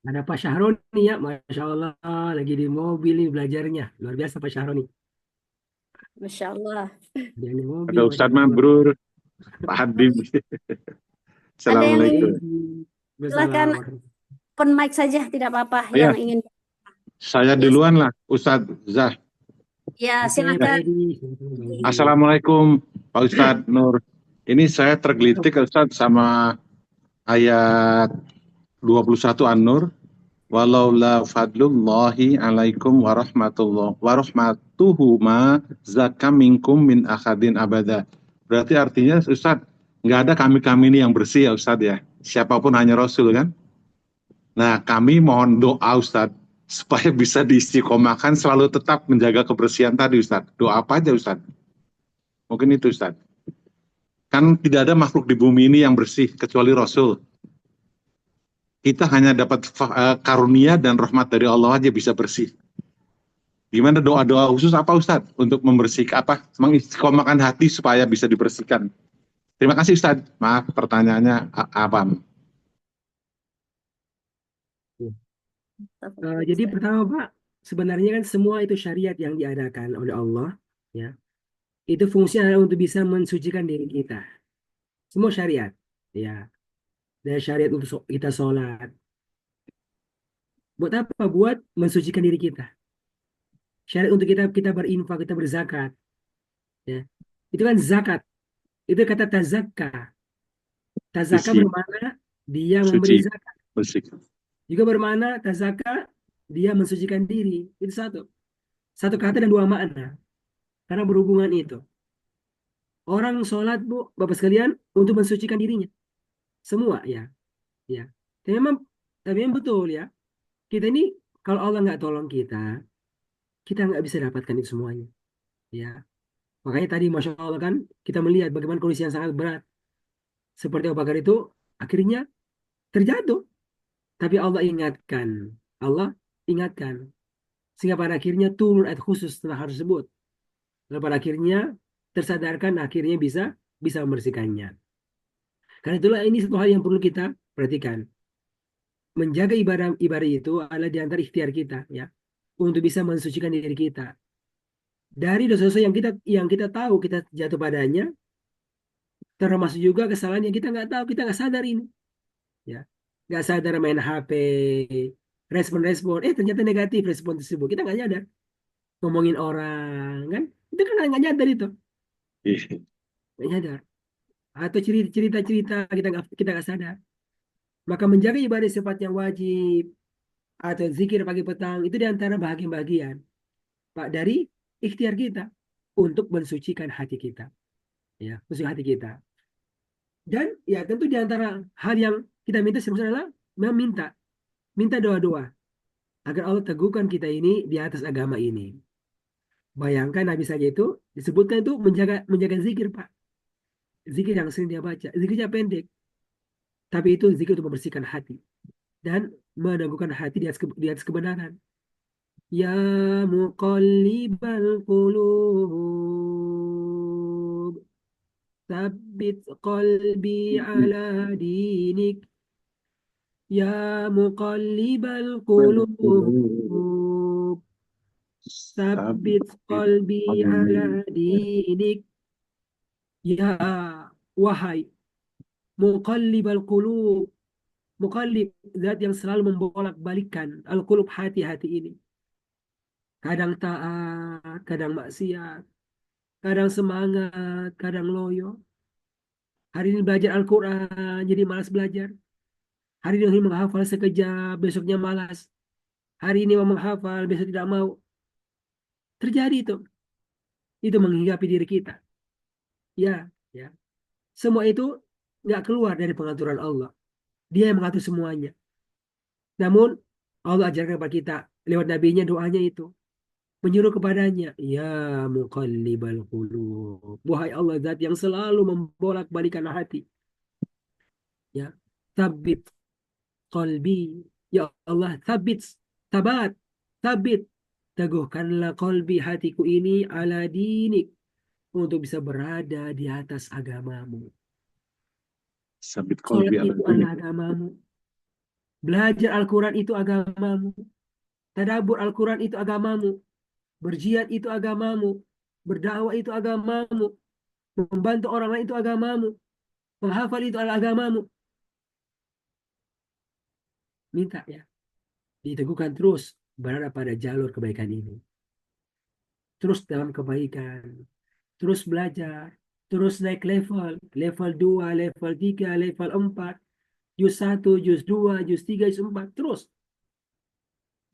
Ada Pak Syahroni ya, Masya Allah, lagi di mobil nih belajarnya. Luar biasa Pak Syahroni. Masya Allah. Dia di mobil, Ada Masya Ustadz Allah. Mabrur, Pak Hadim. Ada yang Assalamualaikum. ingin, silakan Wassalamualaikum. open mic saja, tidak apa-apa. Ya, Yang ingin, saya ya, duluan lah, Ustadz Zah. ya Oke, Pak silakan. Edi. Assalamualaikum, Pak Ustadz Nur. Ini saya tergelitik Ustadz sama ayat 21 An-Nur. Walaula fadlullahi alaikum warahmatuhu ma zaka minkum min akhadin abada. Berarti artinya Ustadz, nggak ada kami-kami ini yang bersih ya Ustadz ya. Siapapun hanya Rasul kan. Nah kami mohon doa Ustadz, supaya bisa diistiqomahkan selalu tetap menjaga kebersihan tadi Ustadz. Doa apa aja Ustadz? Mungkin itu Ustadz. Kan tidak ada makhluk di bumi ini yang bersih kecuali Rasul. Kita hanya dapat karunia dan rahmat dari Allah aja bisa bersih. Gimana doa-doa khusus apa Ustadz untuk membersihkan mengistiqomahkan hati supaya bisa dibersihkan? Terima kasih Ustadz. Maaf pertanyaannya abam. Jadi pertama Pak, sebenarnya kan semua itu syariat yang diadakan oleh Allah, ya. Itu fungsinya adalah untuk bisa mensucikan diri kita. Semua syariat, ya. Dari syariat untuk kita sholat. Buat apa? Buat mensucikan diri kita. Syariat untuk kita berinfak, kita berzakat, ya. Itu kan zakat. Itu kata tazakka. Tazakka Bersih, bermakna dia memberi suci, zakat. bersih. Juga bermakna tazakka dia mensucikan diri. Itu satu. Satu kata dan dua makna. Karena berhubungan itu. Orang sholat, Bu, Bapak sekalian, untuk mensucikan dirinya. Semua, ya. Ya. Tapi memang betul, ya. Kita ini, kalau Allah nggak tolong kita nggak bisa dapatkan itu semuanya. Ya. Makanya tadi, Masya Allah kan, kita melihat bagaimana kondisi yang sangat berat. Seperti Abu Bakar itu, akhirnya terjatuh. Tapi Allah ingatkan. Allah ingatkan. Sehingga pada akhirnya turun ayat khusus tentang hal tersebut. Lalu pada akhirnya tersadarkan, akhirnya bisa membersihkannya. Karena itulah ini satu hal yang perlu kita perhatikan. Menjaga ibadah itu adalah di antara ikhtiar kita, ya, untuk bisa mensucikan diri kita dari dosa-dosa yang kita tahu kita jatuh padanya, termasuk juga kesalahan yang kita nggak tahu, kita nggak sadar ini, ya, nggak sadar main HP, respon-respon, ternyata negatif respon tersebut, kita nggak nyadar, ngomongin orang, kan, itu kan nggak nyadar itu, nggak nyadar, atau cerita-cerita kita nggak sadar. Maka menjaga ibadah sifat yang wajib atau zikir pagi petang itu diantara bagian-bagian Pak dari ikhtiar kita untuk mensucikan hati kita, ya, mensucikan hati kita. Dan ya tentu diantara hal yang kita minta sebenarnya adalah minta doa-doa agar Allah teguhkan kita ini di atas agama ini. Bayangkan Nabi saja itu disebutkan itu menjaga zikir Pak, zikir yang sering dia baca, zikirnya pendek, tapi itu zikir untuk membersihkan hati dan meneguhkan hati di atas kebenaran. Ya muqallibal qulub, tsabbit qalbi ala dinik. Ya muqallibal qulub, tsabbit qalbi ala dinik. Ya wahai muqallibal qulub, muqallib, zat yang selalu membolak-balikkan al-qulub, hati-hati ini. Kadang taat, kadang maksiat, kadang semangat, kadang loyo. Hari ini belajar Al-Quran, jadi malas belajar. Hari ini menghafal sekejap, besoknya malas. Hari ini mau menghafal, besok tidak mau. Terjadi itu. Itu menghinggapi diri kita. Ya, ya. Semua itu nggak keluar dari pengaturan Allah. Dia yang mengatur semuanya. Namun, Allah ajarkan kepada kita, lewat nabinya doanya itu. Menyuruh kepadanya, ya muqallibal qulub, wahai Allah, zat yang selalu membolak-balikan hati. Ya, tsabbit qalbi. Ya Allah, tabat, sabit, teguhkanlah qalbi, hatiku ini, ala dinik, untuk bisa berada di atas agamamu. Sabit Sholat qalbi ala itu dinik. adalah agamamu. Belajar Al-Quran itu agamamu. Tadabbur Al-Quran itu agamamu. Berjihad itu agamamu. Berdakwah itu agamamu. Membantu orang lain itu agamamu. Menghafal itu adalah agamamu. Minta ya, diteguhkan terus berada pada jalur kebaikan ini. Terus dalam kebaikan. Terus belajar. Terus naik level. Level 2, level 3, level 4. Juz 1, juz 2, juz 3, juz 4. Terus.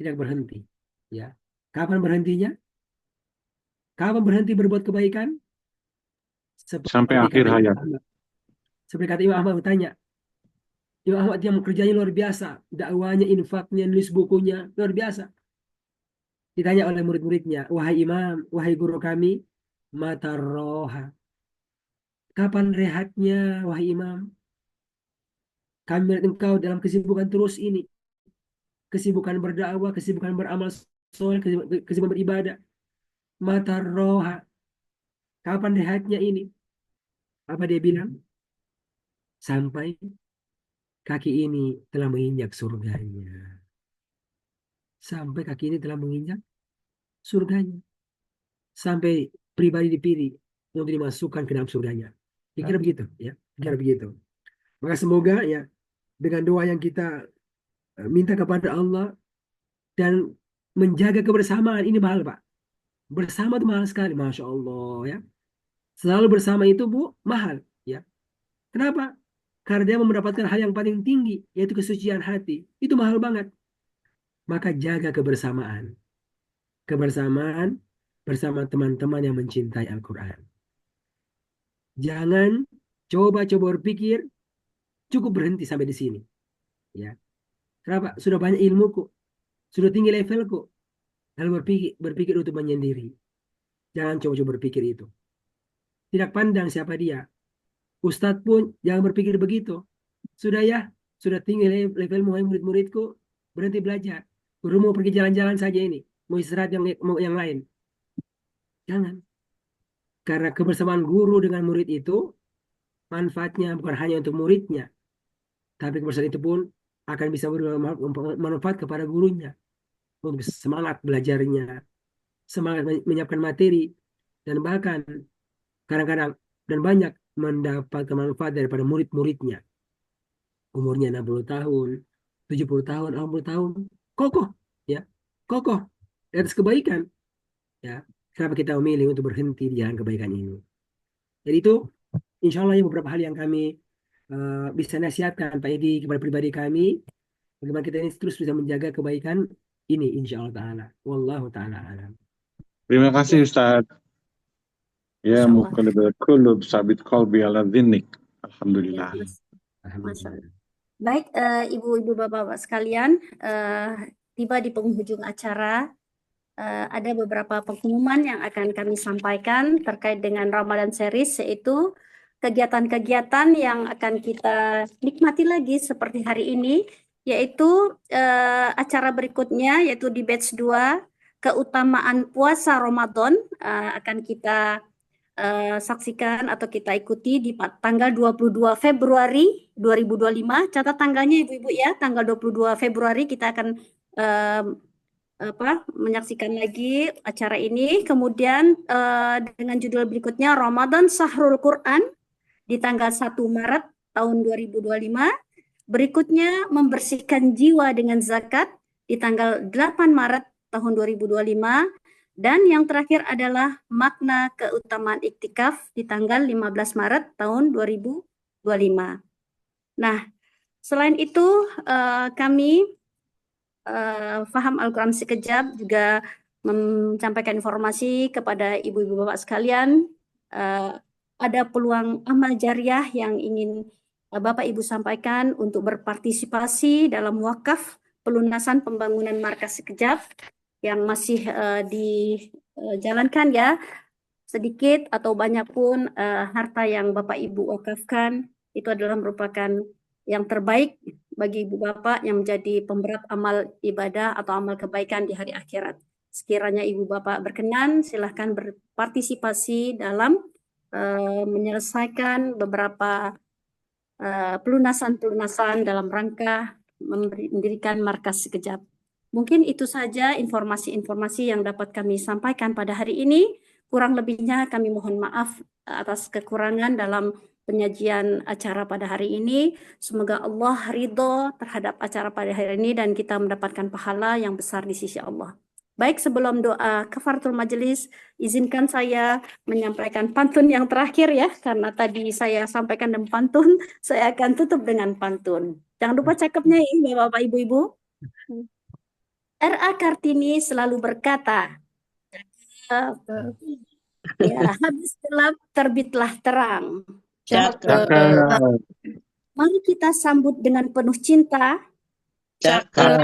Tidak berhenti. Ya. Kapan berhentinya? Kapan berhenti berbuat kebaikan? Sampai Seperti akhir kata Imam hayat. Ahmad. Seperti kata Imam Ahmad bertanya. Imam Ahmad yang kerjanya luar biasa. Dakwanya, infaknya, nulis bukunya. Luar biasa. Ditanya oleh murid-muridnya. Wahai Imam, wahai guru kami. Mata roha. Kapan rehatnya, wahai Imam? Kami melihat engkau dalam kesibukan terus ini. Kesibukan berdakwah, kesibukan beramal soleh, kesibukan beribadah. Mata roha. Kapan rehatnya ini? Apa dia bilang? Sampai kaki ini telah menginjak surganya. Sampai kaki ini telah menginjak surganya. Sampai pribadi dipilih untuk dimasukkan ke dalam surganya. Kira begitu, ya. Kira begitu. Maka semoga ya dengan doa yang kita minta kepada Allah dan menjaga kebersamaan ini mahal, Pak. Bersama itu mahal sekali, Masya Allah ya. Selalu bersama itu Bu mahal ya. Kenapa? Karena dia mendapatkan hal yang paling tinggi, yaitu kesucian hati. Itu mahal banget. Maka jaga kebersamaan. Kebersamaan bersama teman-teman yang mencintai Al-Quran. Jangan coba-coba berpikir cukup berhenti sampai di sini. Ya. Kenapa? Sudah banyak ilmuku, sudah tinggi levelku. Lalu berpikir untuk menyendiri. Jangan coba-coba berpikir itu. Tidak pandang siapa dia. Ustadz pun jangan berpikir begitu. Sudah ya, sudah tinggi levelmu, murid-muridku, berhenti belajar. Guru mau pergi jalan-jalan saja ini, mau istirahat yang lain. Jangan. Karena kebersamaan guru dengan murid itu manfaatnya bukan hanya untuk muridnya, tapi kebersamaan itu pun akan bisa bermanfaat kepada gurunya untuk semangat belajarnya, semangat menyiapkan materi, dan bahkan kadang-kadang dan banyak mendapatkan manfaat daripada murid-muridnya. Umurnya 60 tahun, 70 tahun, 60 tahun, kokoh, ya, kokoh di atas kebaikan. Ya, kenapa kita memilih untuk berhenti di jalan kebaikan ini? Jadi itu, insya Allah beberapa hal yang kami bisa nasihatkan Pak Edi kepada pribadi kami, bagaimana kita ini terus bisa menjaga kebaikan ini, insya Allah Ta'ala. Wallahu Ta'ala alam. Terima kasih Ya, Ustaz. Ya, Masya Allah. muqallibal qulub sabit qalbi ala dinik. Ya, Alhamdulillah. Masya Allah. Alhamdulillah. Baik, ibu-ibu, bapak-bapak sekalian, tiba di penghujung acara. Ada beberapa pengumuman yang akan kami sampaikan terkait dengan Ramadan Series, yaitu kegiatan-kegiatan yang akan kita nikmati lagi seperti hari ini, yaitu acara berikutnya, yaitu di batch 2, keutamaan puasa Ramadan, akan kita saksikan atau kita ikuti di tanggal 22 Februari 2025. Catat tanggalnya Ibu-ibu ya, tanggal 22 Februari kita akan menyaksikan lagi acara ini. Kemudian dengan judul berikutnya Ramadan Sahrul Quran di tanggal 1 Maret tahun 2025. Berikutnya membersihkan jiwa dengan zakat di tanggal 8 Maret tahun 2025. Dan yang terakhir adalah makna keutamaan iktikaf di tanggal 15 Maret tahun 2025. Nah, selain itu kami Faham Al-Quran Sekejap juga menyampaikan informasi kepada ibu-ibu bapak sekalian, ada peluang amal jariah yang ingin Bapak Ibu sampaikan untuk berpartisipasi dalam wakaf pelunasan pembangunan markas Sekejap yang masih dijalankan ya. Sedikit atau banyak pun harta yang Bapak Ibu wakafkan itu adalah merupakan yang terbaik bagi ibu bapak yang menjadi pemberat amal ibadah atau amal kebaikan di hari akhirat. Sekiranya ibu bapak berkenan, silahkan berpartisipasi dalam menyelesaikan beberapa pelunasan-pelunasan dalam rangka mendirikan markas sekejap. Mungkin itu saja informasi-informasi yang dapat kami sampaikan pada hari ini. Kurang lebihnya kami mohon maaf atas kekurangan dalam penyajian acara pada hari ini. Semoga Allah ridho terhadap acara pada hari ini dan kita mendapatkan pahala yang besar di sisi Allah. Baik, sebelum doa kafaratul majelis, izinkan saya menyampaikan pantun yang terakhir ya, karena tadi saya sampaikan dengan pantun, saya akan tutup dengan pantun. Jangan lupa cakepnya ya, Bapak Ibu-Ibu. R.A. Kartini selalu berkata, ya, habis gelap terbitlah terang. Cakep. Mari kita sambut dengan penuh cinta. Cakep.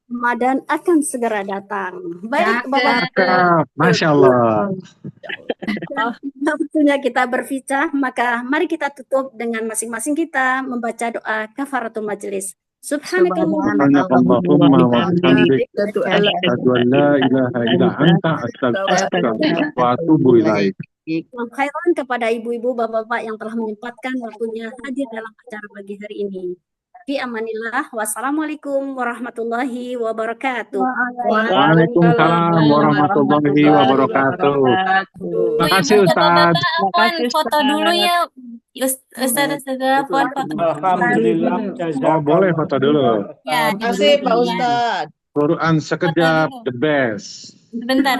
Ramadan akan segera datang. Baik, Bapak. Cakep, Masya Allah. Waktunya kita berbicara, maka mari kita tutup dengan masing-masing kita membaca doa kafaratul majelis. Subhanakallahumma wa bihamdik, asyhadu an la ilaha illa anta, astaghfiruka wa atubu ilaik. Khairan kepada ibu-ibu, bapak-bapak yang telah menyempatkan waktunya hadir dalam acara pagi hari ini. Fi amanillah, wassalamualaikum warahmatullahi wabarakatuh. Waalaikumsalam warahmatullahi wabarakatuh. Terima kasih Ustaz. Afwan, foto dulu ya. Ustaz Afwan, foto. Alhamdulillah. Oh, boleh foto dulu. Ya, Terima kasih Pak Ustadz. Quran sekejap, the best. sebentar.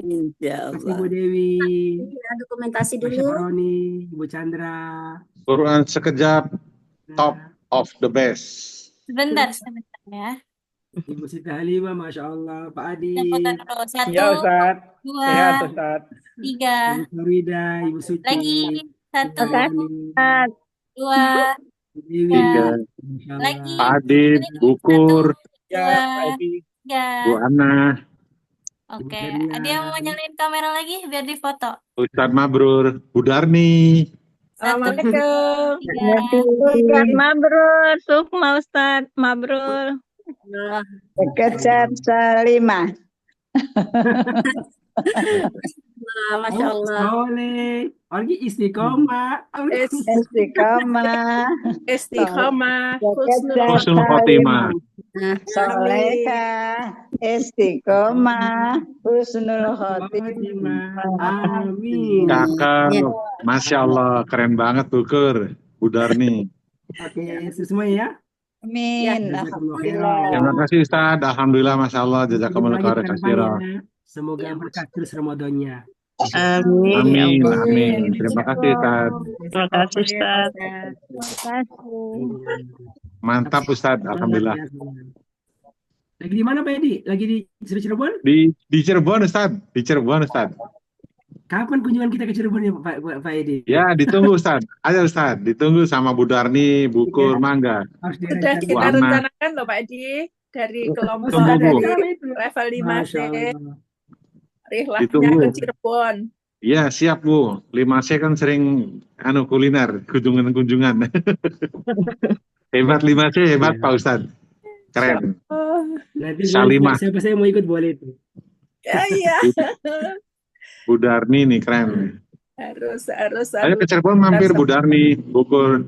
Ibu Dewi, Ya, dokumentasi Masya dulu. Roni, Ibu Chandra. Quran sekejap, top of the best. Sebentar ya. Ibu Siti Halimah, Masya Allah. Pak Adi, Kita foto dulu. Satu, Ya Ustaz. dua, Sehat Ustaz. tiga. Ibu Farida, Ibu Suci. Lagi. Satu, Ibu Roni, dua, Ibu Dewi. Tiga. Masya Allah. lagi. Pak Adib, Bukur, Ya Dua, Pak Edi. tiga. Bu Ana, Oke, Ibu ada yang mau nyalain kamera lagi biar difoto? Ustadz Mabrur, Bu Darni. Satu, Assalamualaikum. tiga. Ustaz Mabrur, Sukma Ustaz Mabrur. Sekejap Salimah. Masya Allah. Soleh. Orgi istiqomah. Istiqomah. Istiqomah. Husnul Khotimah. Soleha. Istiqomah. Husnul khotimah. Amin. Cakep. Masya Allah, keren banget Bukur, Bu Darni. Oke, semua ya. Amin. Jazakumullah Alhamdulillah. khairan. Terima kasih Ustaz. Alhamdulillah, Masya Allah. Jazakumullah Lagi khairan katsiran. kampanye. Semoga berkah terus Ramadannya. Amin. Amin, amin. Terima kasih Ustaz. Terima kasih Ustaz. Terima kasih. Mantap Ustaz, Alhamdulillah. Lagi di mana Pak Edi? Lagi di Cirebon? Di Cirebon Ustaz, di Cirebon Ustaz. Kapan kunjungan kita ke Cirebon ya Pak Edi? Ya, ditunggu Ustaz. Ayo Ustaz, ditunggu sama Bu Darni, Bukur, Mangga. Harus Sudah direncanakan. kita Ahmad. rencanakan loh Pak Edi dari kelompok Tunggu, Bu. dari level 5C Masya Allah. rihlahnya Ditunggu. ke Cirebon. Iya, siap Bu. 5C kan sering kuliner, kunjungan-kunjungan. Hebat 5C, hebat Pak Ustaz. Keren. Nanti Salimah. siapa saya mau ikut boleh itu. Ya iya. Bu Darni nih keren. Harus Ayo ke Cirebon mampir Bu Darni, Bukur.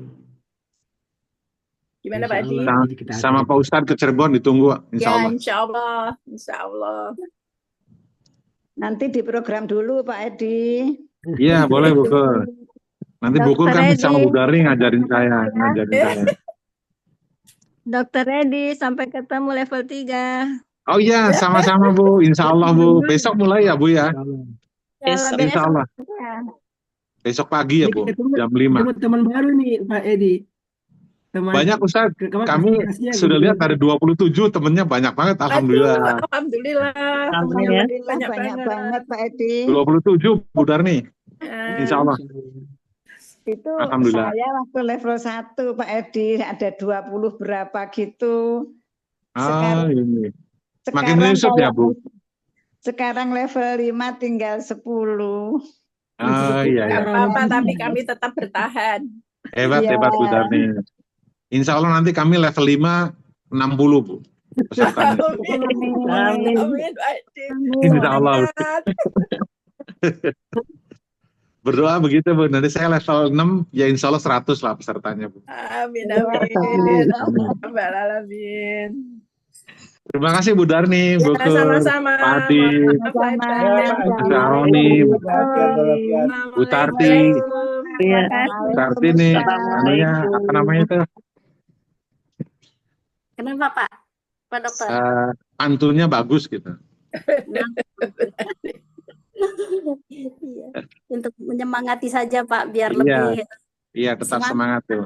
Gimana Pak Edi? Sama, sama Pak Ustadz ke Cirebon ditunggu insya Ya Allah. insya Allah. Insya Allah. Nanti diprogram dulu Pak Edi. Iya boleh Bukur. Nanti Bukur kan sama Bu Darni ngajarin saya. Dokter Edi, sampai ketemu level 3. Oh iya sama-sama Bu, insya Allah Bu. Besok mulai ya Bu ya. Besok. Insya Allah. Besok pagi ya Bu, jam 5. Ketemu teman baru nih Pak Edi. Teman Banyak Ustadz, kami sudah lihat ada 27 temennya banyak banget, Alhamdulillah. Alhamdulillah. Banyak banget Pak Edi. 27 Bu Darni, insya Allah. Itu Alhamdulillah. saya waktu level 1 Pak Edi ada 20 berapa gitu. Ah ini. Makin menyusut ya Bu. Sekarang level 5 tinggal 10. Ah iya ya. Gak apa-apa, tapi kami tetap bertahan. Hebat, Iya. hebat Bu Darni. Insya Allah nanti kami level 5, 60 Bu. Pesertanya. Amin. Amin, Pak Edi. Insya Allah. Semangat. Berdoa begitu Bu. Nanti saya level 6, ya insya Allah 100 lah pesertanya Bu. Amin, Iya, amin. Amin. Rabbal alamin. Terima kasih Bu Darni, Bu Ya, Kur, sama-sama. Pak Adi, Maaf lahir batin. Bu Saroni, Bu Tarti, Assalamualaikum. Bu Tarti nih, anunya apa namanya itu? Kenapa Pak? Pak Dokter? Pantunnya bagus gitu. Iya. Untuk menyemangati saja Pak, biar Iya. lebih Iya, tetap semangat tuh.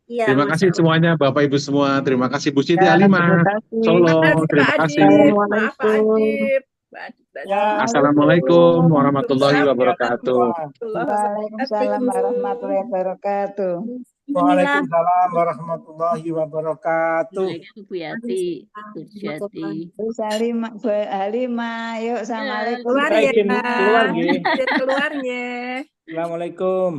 Iya, Terima Masya kasih Allah. semuanya, Bapak Ibu semua. Terima kasih Bu Siti Ya, Halimah, terima kasih. Solo. Terima Terima kasih kasih. Pak Adib. Maaf Pak Adib. Pak Adib. Ya. Assalamualaikum warahmatullahi wabarakatuh. Waalaikumsalam warahmatullahi wabarakatuh. Bismillah. Waalaikumsalam warahmatullahi wabarakatuh. Bu Yati, Bu Jati. Terus Halimah, yuk assalamualaikum. Keluar ya. Keluar nggih. Keluarnya. Assalamualaikum.